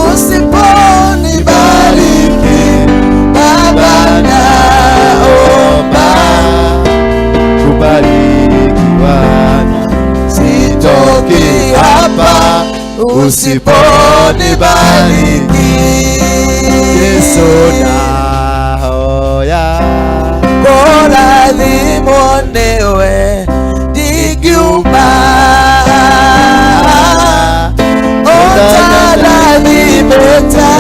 S2: usiponibariki. Baba, naomba
S1: kubarikiwa,
S2: sitoki hapa usiponibariki.
S1: Yesu nahoya
S2: Kola limonewe digiuma, otala limeta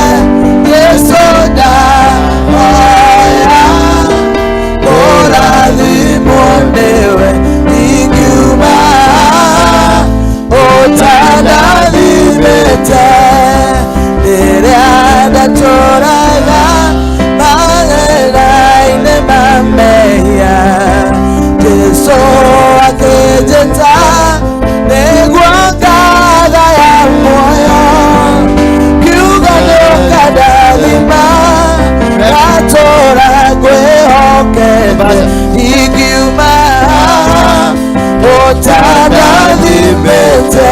S2: Yesu nahoya. Kola limonewe digiuma, otala limeta Derada torala magelaine mameya Jesu akejeta negwangada ya moyo kiugano kadalima katora kwehokete ikiuma otadalimete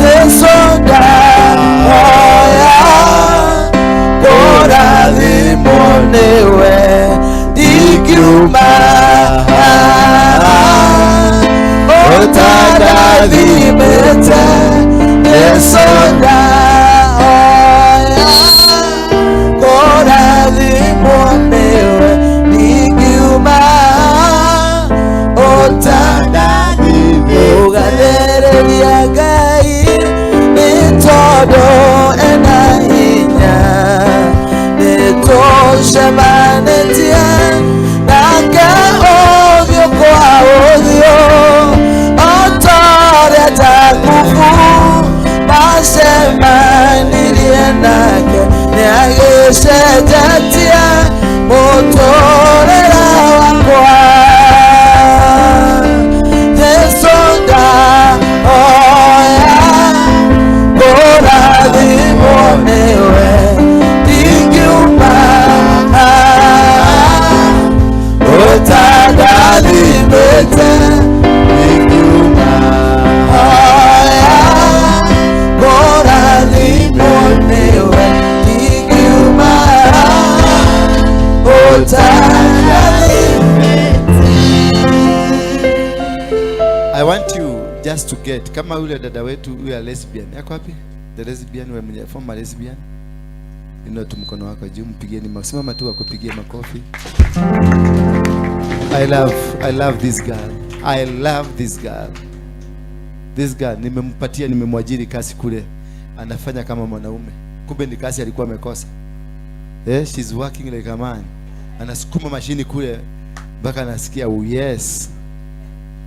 S2: Yesoda oya kora limonewe dikiuma otada limete. Yesoda oya kora limonewe dikiuma otada limete. Gai todo enahinya netosha manetia naka ovyo kwa ovyo otore takufu basema nilienake neageshe jatia motore la wakwa Yesoda oya kora limonewe dikiuma otada limete dikiuma oya kora limonewe dikiuma otada limete.
S1: I want you just to get kama yule dada wetu yule lesbian. Yako wapi? The lesbian wewe mwenye former lesbian. Inua tu mkono wako juu, mpigeni masimama tu akupigie makofi. I love this girl. I love this girl. This girl nimempatia, nimemwajiri kazi kule. anafanya kama mwanaume, kumbe ni kazi alikuwa amekosa. She's working like a man. Anasukuma mashini kule mpaka anasikia oh yes.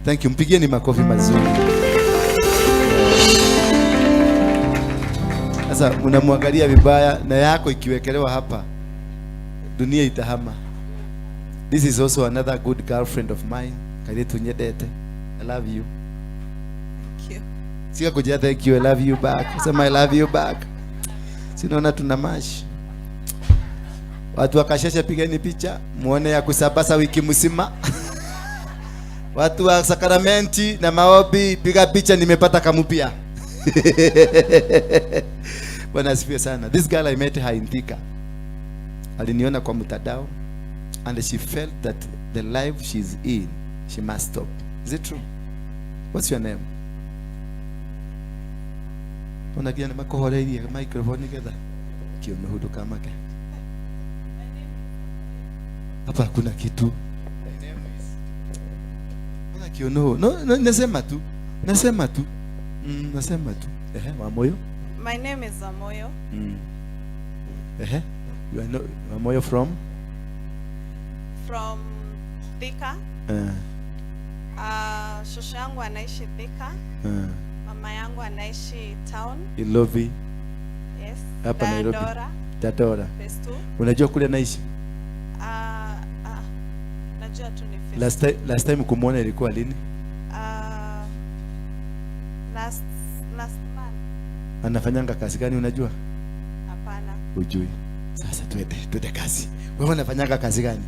S1: Thank you. Mpigieni makofi mazuri. Sasa unamwangalia vibaya na yako ikiwekelewa hapa, dunia itahama. This is also another good girlfriend of mine. Kairetu Nyedete. I love you.
S3: Thank you.
S1: Sika kuja thank you, I love you back. Sema I love you back. Sinaona tuna mash. Watu wakashesha, pigeni picha muone ya kusabasa wiki mzima. Watu wa sakramenti na maombi, piga picha, nimepata kamupia. Bwana asifiwe sana. This girl I met her in Thika. Aliniona kwa mtandao and she felt that the life she's in, she must stop. Is it true? What's your name? Unagia makohoreria microphone gedha. Kiume hudu kama ke. Hapa kuna kitu. Una kiono. No, nasema tu. Nasema tu. Wamoyo?
S3: My name is Zamoyo.
S1: You are Wamoyo from?
S3: From Thika. Shosho yangu anaishi Thika. Mama yangu anaishi town.
S1: Ilovi.
S3: Yes.
S1: Hapa Nairobi. Dandora.
S3: Phase 2.
S1: Unajua kule naishi?
S3: Najua tu ni phase 2.
S1: Last time kumuona ilikuwa lini?
S3: Last month.
S1: Anafanyanga kazi gani unajua?
S3: Hapana.
S1: Ujui. Sasa tuende kazi. Wewe unafanyanga kazi gani?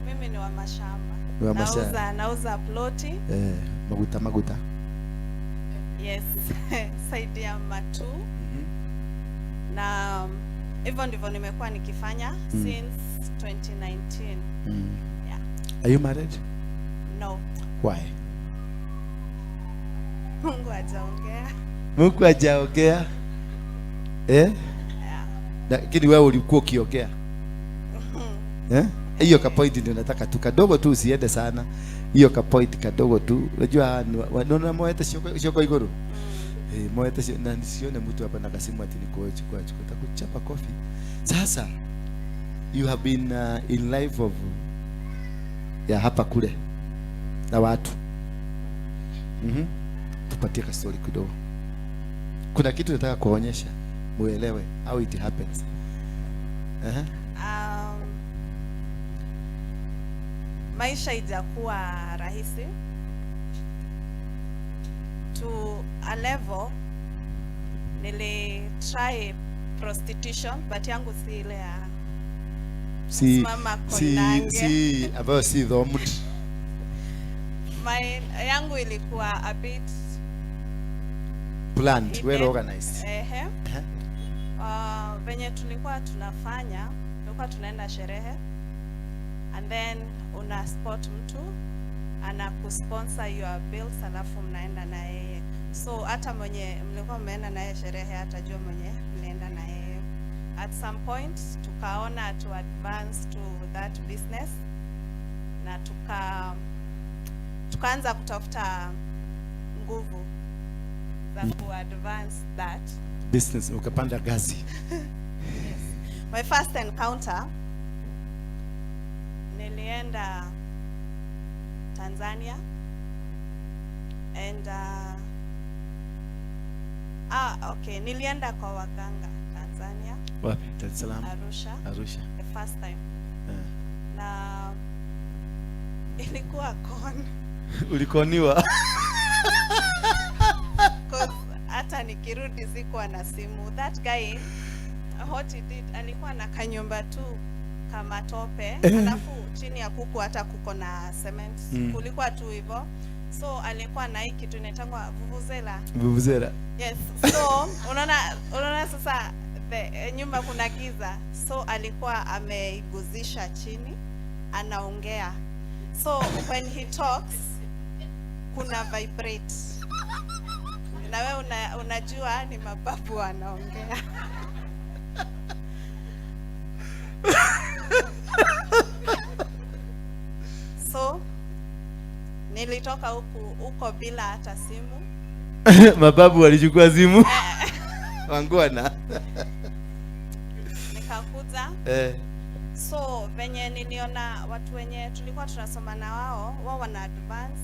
S3: Mimi ni wa mashamba.
S1: Wa mashamba.
S3: Nauza ploti.
S1: Maguta.
S3: Yes. Saidi ya Matu. Na hivyo ndivyo nimekuwa nikifanya since 2019. Yeah.
S1: Are you married?
S3: No.
S1: Why?
S3: Mungu
S1: hajaongea.
S3: Yeah.
S1: Lakini wewe ulikuwa ukiongea. Hiyo ka point ndio nataka tu kadogo tu, usiende sana. Hiyo ka point kadogo tu. Unajua wanaona moeta shoko igoro. Moeta na nisione mtu hapa na kasimu ati niko chukua takuchapa kofi. Sasa you have been in life of ya hapa kule na watu. Tupatie ka story kidogo. Kuna kitu nataka kuonyesha muelewe how it happens.
S3: Maisha ijakuwa rahisi to a level. Nili try prostitution but yangu si ile ya
S1: si about si dhomut.
S3: Yangu ilikuwa a bit
S1: planned, well organized.
S3: Venye tulikuwa tunaenda sherehe and then una spot mtu ana kusponsor your bills alafu mnaenda na yeye. So hata mwenye mlikuwa mmeenda na yeye sherehe atajua mwenye mnaenda na yeye. At some point tukaona to advance to that business na tukaanza kutafuta nguvu za ku advance that
S1: business. Ukapanda gazi.
S3: Yes. My first encounter, nilienda Tanzania and nilienda kwa waganga Tanzania.
S1: Wapi? Dar es Salaam. Arusha.
S3: The first time. Na ilikuwa con.
S1: Ulikoniwa.
S3: Hata nikirudi sikuwa na simu. That guy, what he did, alikuwa na kanyumba tu kama tope, alafu chini ya kuku hata kuko na cement. Kulikuwa tu hivyo. So alikuwa na hiki kitu inaitwa vuvuzela. Yes. So unaona sasa nyumba kuna giza. So alikuwa ameiguzisha chini, anaongea. So when he talks kuna vibrate. Na wewe unajua ni mababu wanaongea. So nilitoka huko bila hata simu.
S1: Mababu walichukua simu. Wangwana.
S3: Nikakuja. So venye niliona watu wenye tulikuwa tunasoma na wao wana advance,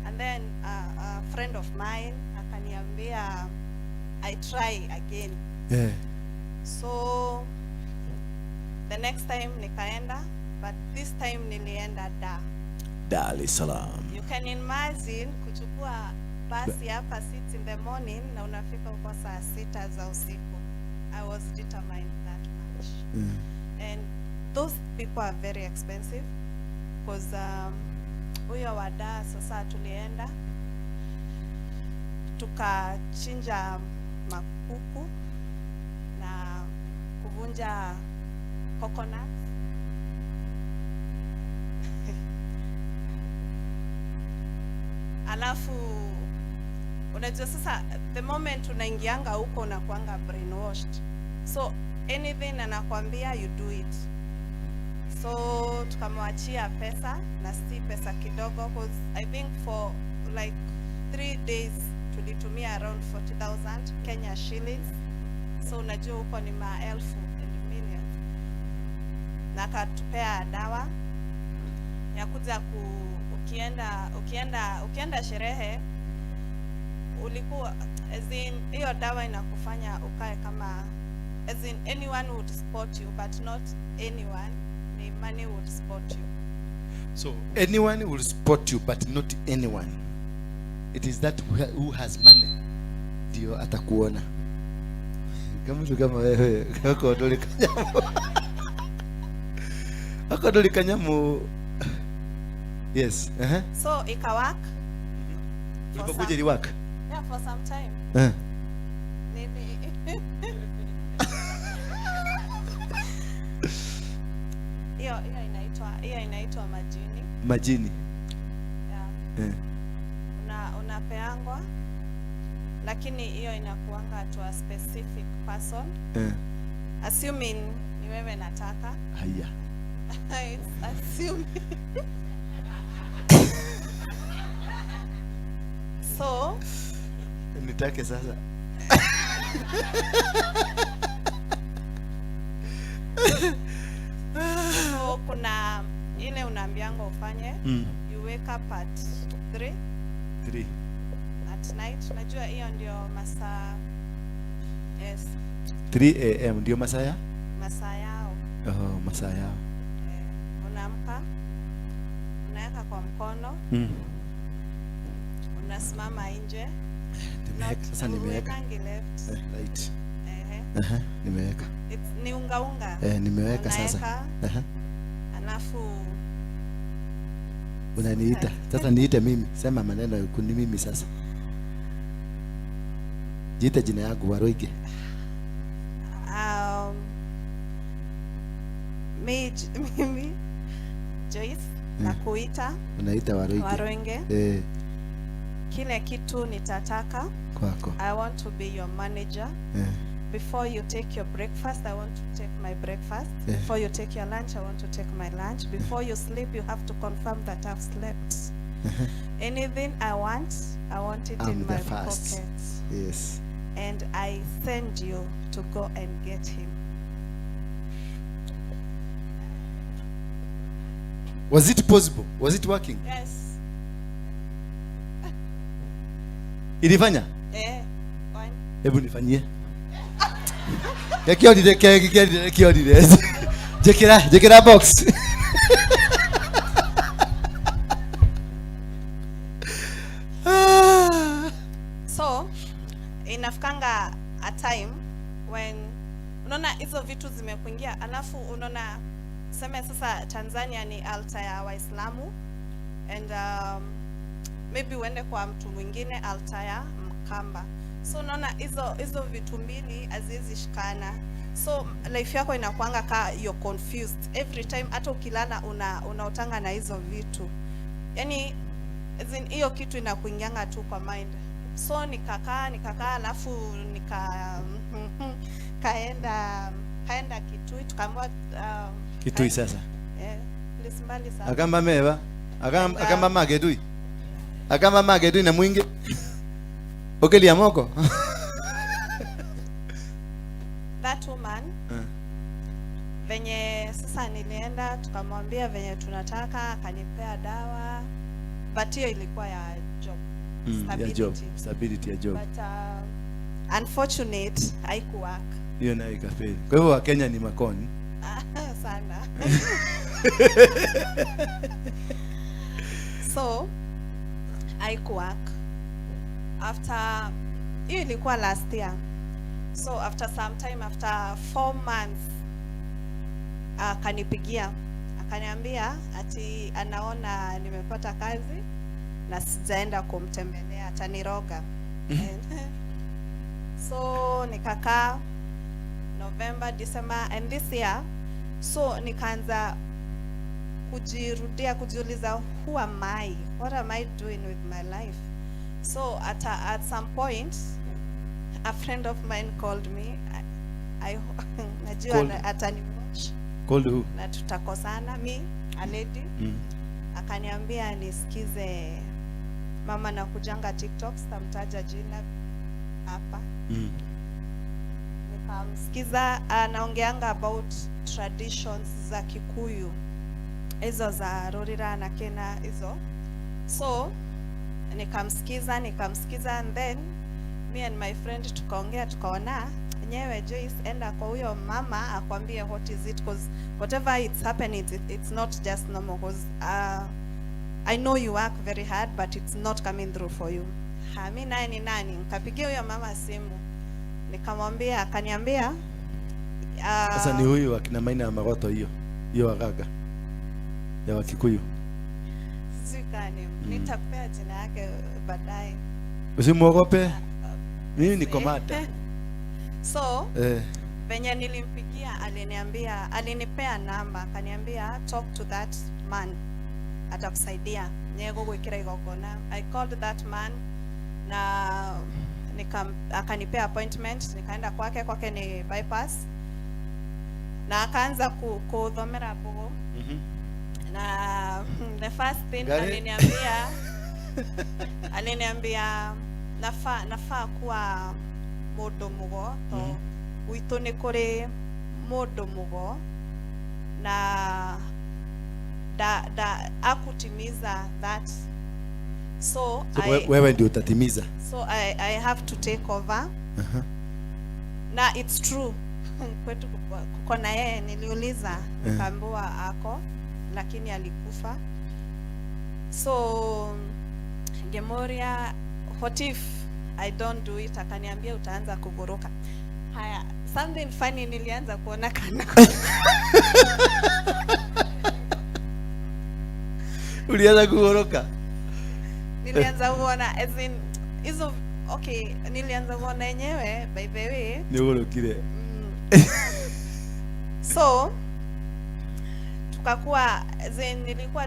S3: and then a friend of mine akaniambia I try again. So the next time nikaenda, but this time nilienda
S1: Dar es Salaam.
S3: You can imagine kuchukua basi hapa 6 in the morning na unafika huko saa 6 za usiku. I was determined that much. And those people are very expensive because huyo wada sasa tulienda tukachinja makuku na kuvunja coconut. Alafu unajua sasa the moment unaingianga huko unakuanga brainwashed, so anything anakwambia you do it. So tukamwachia pesa na si pesa kidogo, because I think for like 3 days tulitumia around 40,000 Kenya shillings. So unajua huko ni maelfu and millions. Na akatupea dawa ya kuja ukienda sherehe ulikuwa as in hiyo dawa inakufanya ukae kama as in anyone would spot you, but not anyone, ni money would spot you.
S1: So anyone will spot you but not anyone. It is that who has money ndio atakuona. Kama wewe kako dole kanyamu. Ako dole kanyamu. Yes.
S3: So ikawak.
S1: Ulipokuja ili work?
S3: Yeah, for some time. Maybe. Hiyo inaitwa majini.
S1: Majini.
S3: Yeah. Unapeangwa, lakini hiyo inakuanga to a specific person. Assuming ni wewe nataka.
S1: Haya.
S3: Assuming. So
S1: nitake sasa.
S3: So kuna ile unaambianga ufanye, you wake up at 3 at night. Unajua hiyo ndio masaa
S1: 3 am ndio masaa yao. Masaa yao.
S3: Unaamka, unaweka kwa mkono, unasimama nje.
S1: Sasa nimeweka right. Nimeweka.
S3: Ni unga.
S1: Nimeweka sasa.
S3: Alafu
S1: unaniita. Sasa niite mimi. Sema maneno kuni mimi sasa. Jiita jina yangu Waruinge.
S3: Mimi Joyce na kuita.
S1: Unaita
S3: Waruinge. Kile kitu nitataka
S1: kwako.
S3: I want to be your manager. Before you take your breakfast, I want to take my breakfast. Before you take your lunch, I want to take my lunch. Before you sleep, you have to confirm that I've slept. Anything I want it in my pocket.
S1: Yes.
S3: And I send you to go and get him.
S1: Was it possible? Was it working?
S3: Yes.
S1: Ilifanya?
S3: Fine.
S1: Hebu nifanyie. Kiodide. Jekira box.
S3: So, inafikanga a time when unaona hizo vitu zimekuingia, alafu unaona sema sasa Tanzania ni altar ya Waislamu, and maybe uende kwa mtu mwingine altar ya Mkamba. So unaona hizo vitu mbili haziwezi shikana. So life yako inakuanga ka you're confused every time, hata ukilala unaotanga na hizo vitu. Yaani hiyo kitu inakuingianga tu kwa mind. So nikakaa alafu kaenda Kitui, tukaamua
S1: Kitui sasa.
S3: Mbali sana.
S1: Akamba meva. Akamba magedui. Akamba magedui na mwingi. Okeli amoko.
S3: that woman venye sasa nilienda tukamwambia venye tunataka, akanipea dawa, but hiyo ilikuwa ya job.
S1: Stability ya job.
S3: But unfortunate haikuwork.
S1: Hiyo nayo ikafeli. Kwa hivyo Wakenya ni makoni
S3: sana. So haikuwork. After hiyo ilikuwa last year. So after some time, after 4 months, akanipigia akaniambia ati anaona nimepata kazi na sijaenda kumtembelea, ataniroga. So nikakaa November, December and this year, so nikaanza kujiuliza, who am I? What am I doing with my life? So at some point a friend of mine called me. I najua atanimwatch.
S1: Called who?
S3: Na tutakosana, me, a lady. Akaniambia nisikize mama na kujanga TikTok, sitamtaja jina hapa. Nikamsikiza anaongeanga about traditions za Kikuyu, hizo za Rorira na Kena hizo. So nikamsikiza and then me and my friend tukaongea, tukaona nyewe Joyce, enda kwa huyo mama akwambie what is it, because whatever it's happening, it's not just normal, because I know you work very hard but it's not coming through for you. Mimi naye ni nani? Nikapigia huyo mama simu nikamwambia, akaniambia
S1: sasa ni huyu akina Maina ya Magoto, hiyo Wagaga ya Wakikuyu.
S3: Zikani nitapea jina yake baadaye,
S1: usimuogope. Mimi niko mata.
S3: So venye nilimpigia alinipea namba, akaniambia talk to that man, atakusaidia nyego gwikira igogona. I called that man na akanipea appointment, nikaenda kwake ni bypass, na akaanza kuthomera bugo. Na the first thing aliniambia nafaa kuwa mundu mugo to witu ni kuri mundu mugo na da akutimiza that. So
S1: wewe ndio utatimiza.
S3: So I have to take over. Na it's true. Kwetu kuko na yeye, niliuliza nikaambiwa ako, lakini alikufa. So Gemoria, what if I don't do it? Akaniambia utaanza kuburuka. Haya, something funny nilianza kuona kana.
S1: Ulianza kuburuka?
S3: Nilianza kuona as in hizo, okay, nilianza kuona yenyewe by the way.
S1: Ni urukire.
S3: So tukakuwa nilikuwa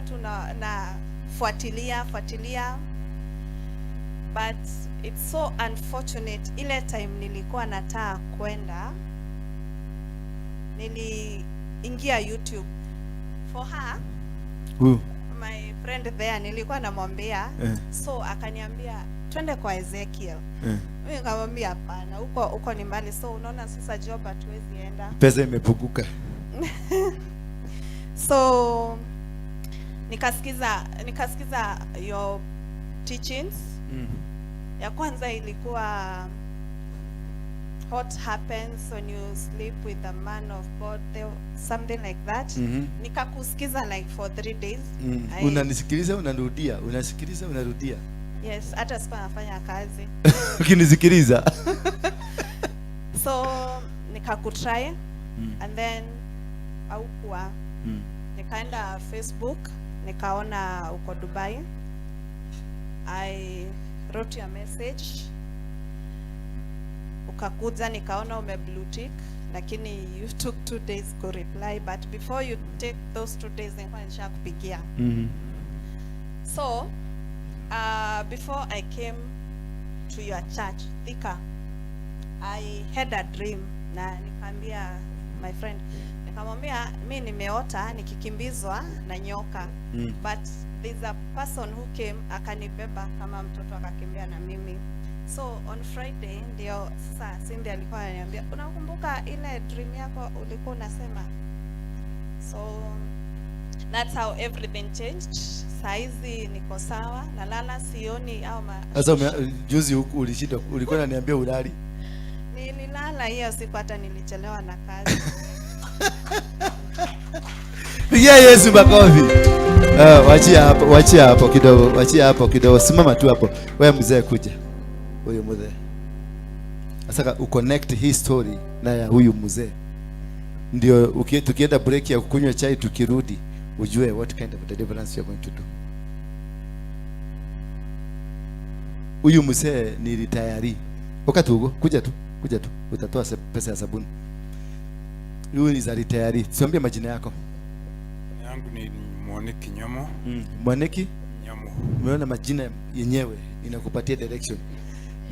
S3: na fuatilia, but it's so unfortunate. Ile time nilikuwa nataka kwenda, niliingia YouTube for her. My friend there nilikuwa namwambia, so akaniambia twende kwa Ezekiel. Mimi nikamwambia hapana, huko ni mbali, so unaona sasa job hatuwezi enda,
S1: pesa imepunguka.
S3: So nikasikiza your teachings. Ya kwanza ilikuwa what happens when you sleep with a man of God, something like that. Nikakusikiza like for 3 days.
S1: Unanisikiliza unarudia, unasikiliza unarudia.
S3: Yes, hata sikuwa nafanya kazi.
S1: Ukinisikiliza.
S3: So nikakutry and then haukuwa. Nikaenda Facebook, nikaona uko Dubai. I wrote you a message. Ukakuja, nikaona ume blue tick, lakini you took 2 days to reply, but before you take those 2 days nilikuwa nishakupigia. So before I came to your church, Thika, I had a dream, na nikamwambia my friend, nikamwambia mimi nimeota nikikimbizwa na nyoka, but there's a person who came akanibeba kama mtoto akakimbia na mimi. So on Friday ndio sasa Cindy alikuwa ananiambia, unakumbuka ile dream yako ulikuwa unasema? So that's how everything changed. Saizi niko sawa, nalala sioni au
S1: sasa juzi ulishinda, ulikuwa unaniambia ulali.
S3: Nililala hiyo siku, hata nilichelewa na kazi.
S1: Pigia Yesu makofi. Wachia hapo kidogo. Simama tu hapo. Wewe mzee kuja. Huyo mzee. Sasa uconnect hii story na ya huyu mzee. Ndio tukienda break ya kunywa chai tukirudi ujue what kind of deliverance you're going to do. Huyu mzee ni retiree. Wakati huo kuja tu. Utatoa pesa ya sabuni. Huyu ni za retiree. Siambie majina yako.
S4: Yangu ni Mwaniki Nyamo.
S1: Mwaniki
S4: Nyamo.
S1: Umeona majina yenyewe inakupatia direction.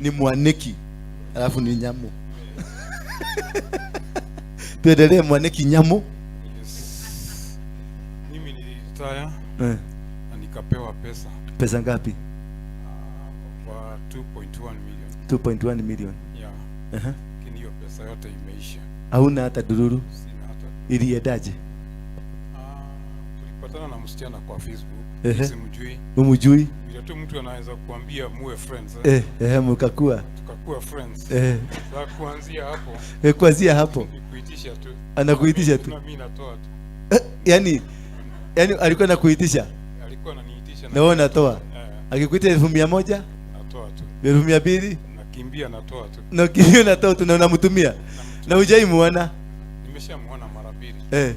S1: Ni Mwaniki alafu ni Nyamo. Tuendelee. Mwaniki Nyamo.
S4: Yes. Mimi nilitaya na nikapewa pesa.
S1: Pesa ngapi?
S4: Kwa 2.1 million.
S1: 2.1 million.
S4: Yeah. Hiyo pesa yote imeisha.
S1: Hauna hata dururu?
S4: Sina hata.
S1: Iliendaje?
S4: Tulipatana na msichana kwa Facebook. Simjui.
S1: Umjui?
S4: Bila tu mtu anaweza kuambia muwe friends.
S1: Tukakuwa
S4: friends. Sasa
S1: kuanzia hapo.
S4: Nikuitisha tu.
S1: Anakuitisha tu.
S4: Na mimi natoa tu.
S1: Yaani alikuwa anakuitisha?
S4: Alikuwa ananiitisha
S1: na wewe unatoa. Akikuita 1,100?
S4: Natoa tu.
S1: 200?
S4: Nakimbia natoa tu.
S1: Na kimbia natoa tu na unamtumia. Na hujaimuona?
S4: Nimeshamuona mara 2.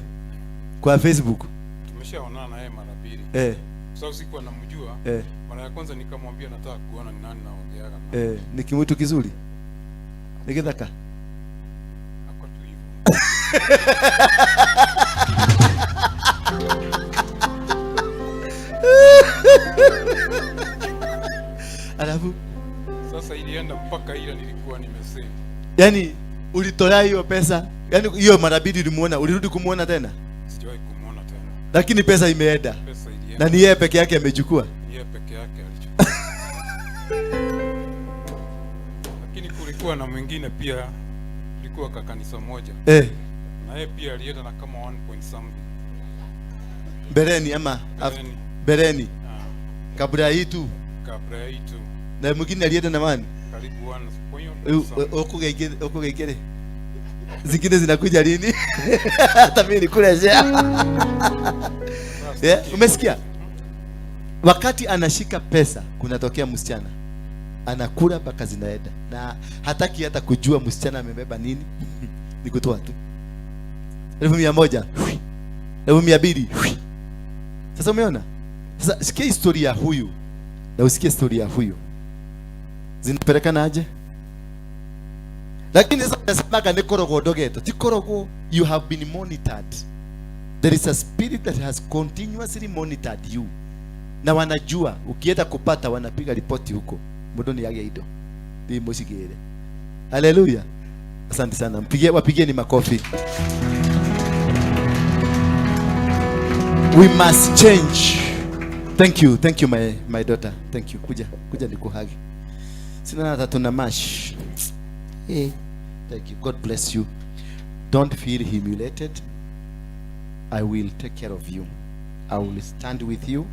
S1: Kwa Facebook.
S4: Tumeshaonana naye mara 2. Sasa sikuwa namjua. Mara ya kwanza nikamwambia nataka kuona ni nani naongea.
S1: Ni kimutu kizuri. Nikidhaka.
S4: Hapo tu hivyo.
S1: Alafu
S4: sasa ilienda mpaka ile nilikuwa nimesema.
S1: Yaani ulitoa hiyo pesa? Yaani hiyo mara 2 ulimuona, ulirudi kumuona tena?
S4: Sijawahi kumuona tena.
S1: Lakini pesa imeenda.
S4: Pesa ilienda.
S1: Na ni yeye peke yake amechukua.
S4: Yeye peke yake alichukua. Lakini kulikuwa na mwingine pia, kulikuwa kanisa moja. Na yeye pia alienda na kama 1 point something.
S1: Bereni ama Bereni. Kabla hii tu. Na mwingine alienda na mani?
S4: Karibu 1 point.
S1: Okugekele. Zingine zinakuja lini? Hata mimi nikulezea. Umesikia? Wakati anashika pesa kunatokea msichana. Anakula mpaka zinaenda. Na hataki hata kujua msichana amebeba nini. Ni kutoa tu. 1,100. 200. Sasa umeona? Sasa sikia historia ya huyu. Na usikie historia ya huyu. Zinapelekana aje? Lakini sasa nasema ni korogo dogeto. Ti korogo, you have been monitored. There is a spirit that has continuously monitored you. Na wanajua ukienda kupata wanapiga ripoti huko. Mudoni yake ido. Ni mushigere. Hallelujah. Asante sana. Wapigie ni makofi. We must change. Thank you my daughter. Thank you. Kuja nikuhagi. Sina hata tuna mash. Thank you. God bless you. Don't feel humiliated. I will take care of you. I will stand with you.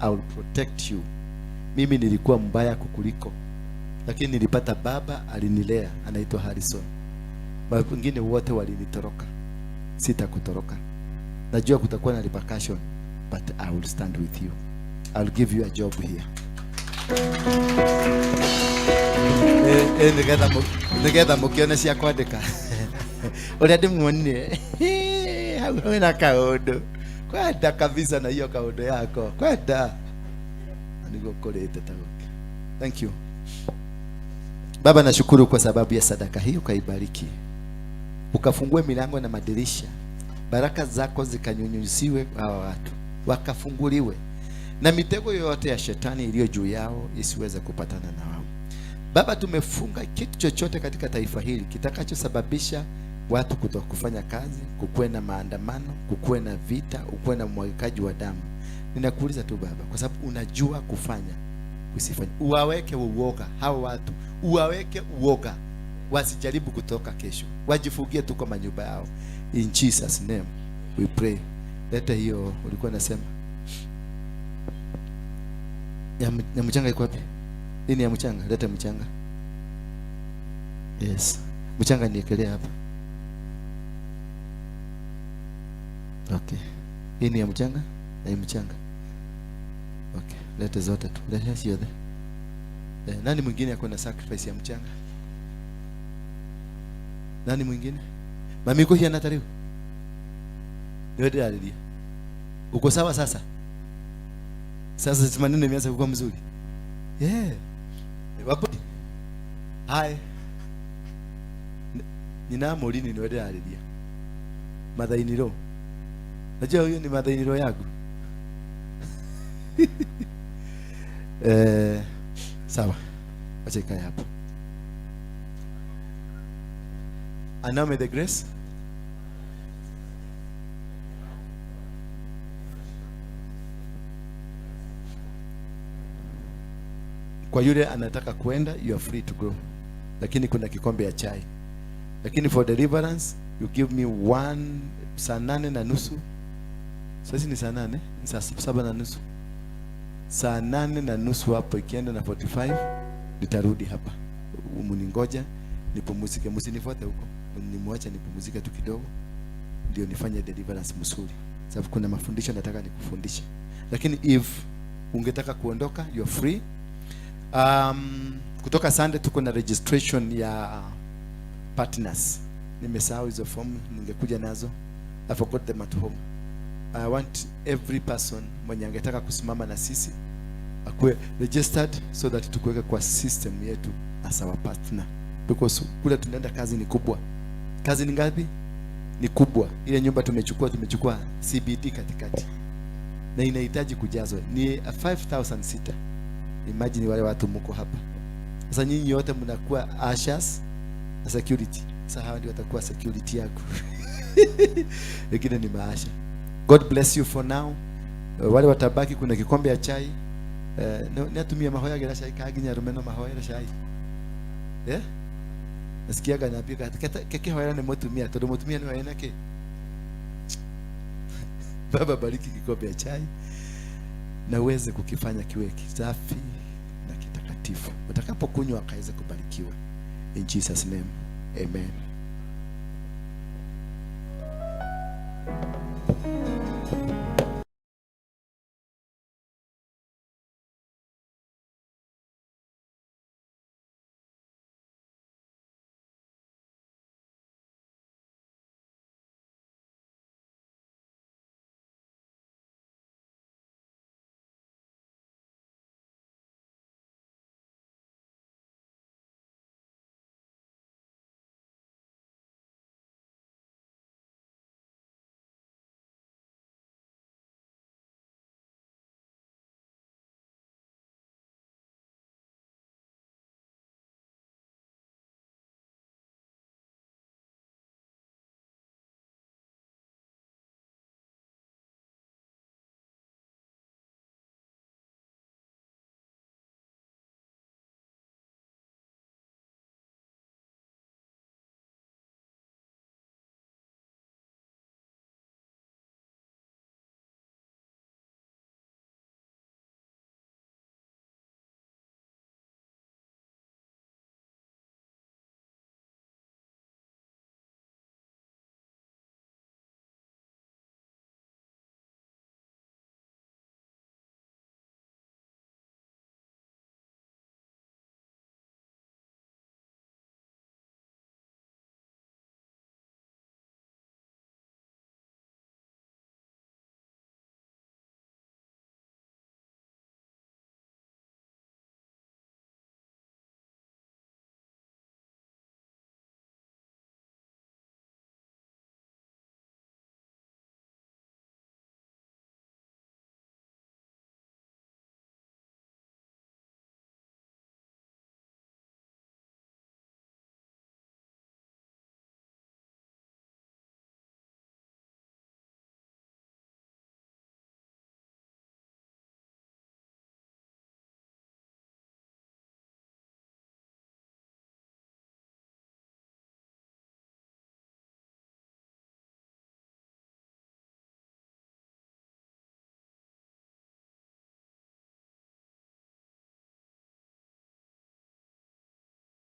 S1: I will protect you. Mimi nilikuwa mbaya kukuliko, lakini nilipata baba alinilea, anaitwa Harrison. Wengine wote walinitoroka. Sitakutoroka. Najua kutakuwa na repercussion, but I will stand with you. I will give you a job here. Nigeda mukiona cia kwandika. Uri ndi muonire. Hau na kaundo. Kwenda kabisa na hiyo kaundo yako. Kwenda. Nigukorete tagoke. Thank you. Baba, nashukuru kwa sababu ya sadaka hii, ukaibariki. Ukafungue milango na madirisha. Baraka zako zikanyunyuziwe hawa watu. Wakafunguliwe. Na mitego yote ya shetani iliyo juu yao isiweze kupatana na wao. Baba, tumefunga kitu chochote katika taifa hili kitakachosababisha watu kutokufanya kazi, kukuwe na maandamano, kukuwe na vita, kukuwe na mwagikaji wa damu. Ninakuuliza tu Baba, kwa sababu unajua kufanya. usifanye. Uwaweke uoga hawa watu, uwaweke uoga, wasijaribu kutoka kesho, wajifugie tu kwa manyumba yao. In Jesus name we pray. Leta hiyo ulikuwa nasema ya mchanga iko wapi? Nini ya mchanga? Leta mchanga. Yes, mchanga niekelea hapa. Okay, hii ni ya mchanga na hii mchanga. Okay, leta zote tu. Leta hiyo the. Nani mwingine ako na sacrifice ya mchanga? Nani mwingine? Mami uko hii anatariwa? Ndio alilia. Uko sawa sasa? Sasa maneno yameanza kuwa mzuri. Yeah. Wapo. Hai. Nina molini ndio alilia. Madhainiro. Najua huyo ni madhainiro yangu. Sawa. Acha ikae hapo. And now may the grace kwa yule anataka kwenda, you are free to go, lakini kuna kikombe ya chai. Lakini for deliverance you give me 1 saa 8:30. Sasa ni saa 8, saa 7:30. Saa 8:30 hapo, ikienda na 45 nitarudi hapa. Mningoja nipumzike, msinifuate huko, nimwache nipumzike tu kidogo ndio nifanye deliverance mzuri, sababu kuna mafundisho nataka nikufundishe. Lakini if ungetaka kuondoka, you are free. Kutoka Sunday tuko na registration ya partners. Nimesahau hizo form, ningekuja nazo. I forgot them at home. I want every person mwenye angetaka kusimama na sisi akue registered so that tukuweke kwa system yetu as our partner, because kule tunaenda kazi ni kubwa. Kazi ni ngapi? Ni kubwa. Ile nyumba tumechukua CBD katikati na inahitaji kujazwa, ni 5,000 sita. Imagine wale watu mko hapa sasa, nyinyi wote mnakuwa ushers na security. Sasa hawa ndio watakuwa security yako. Wengine ni maasha. God bless you for now. Wale watabaki, kuna kikombe ya chai. Natumia mahoya gera chai kaginya rumeno mahoya gera chai. Nasikia gana pika keke hoya ne motumia todo motumia ni hoya nake. Baba bariki kikombe ya chai na uweze kukifanya kiwe kisafi na kitakatifu. Utakapokunywa akaweze kubarikiwa. In Jesus name. Amen.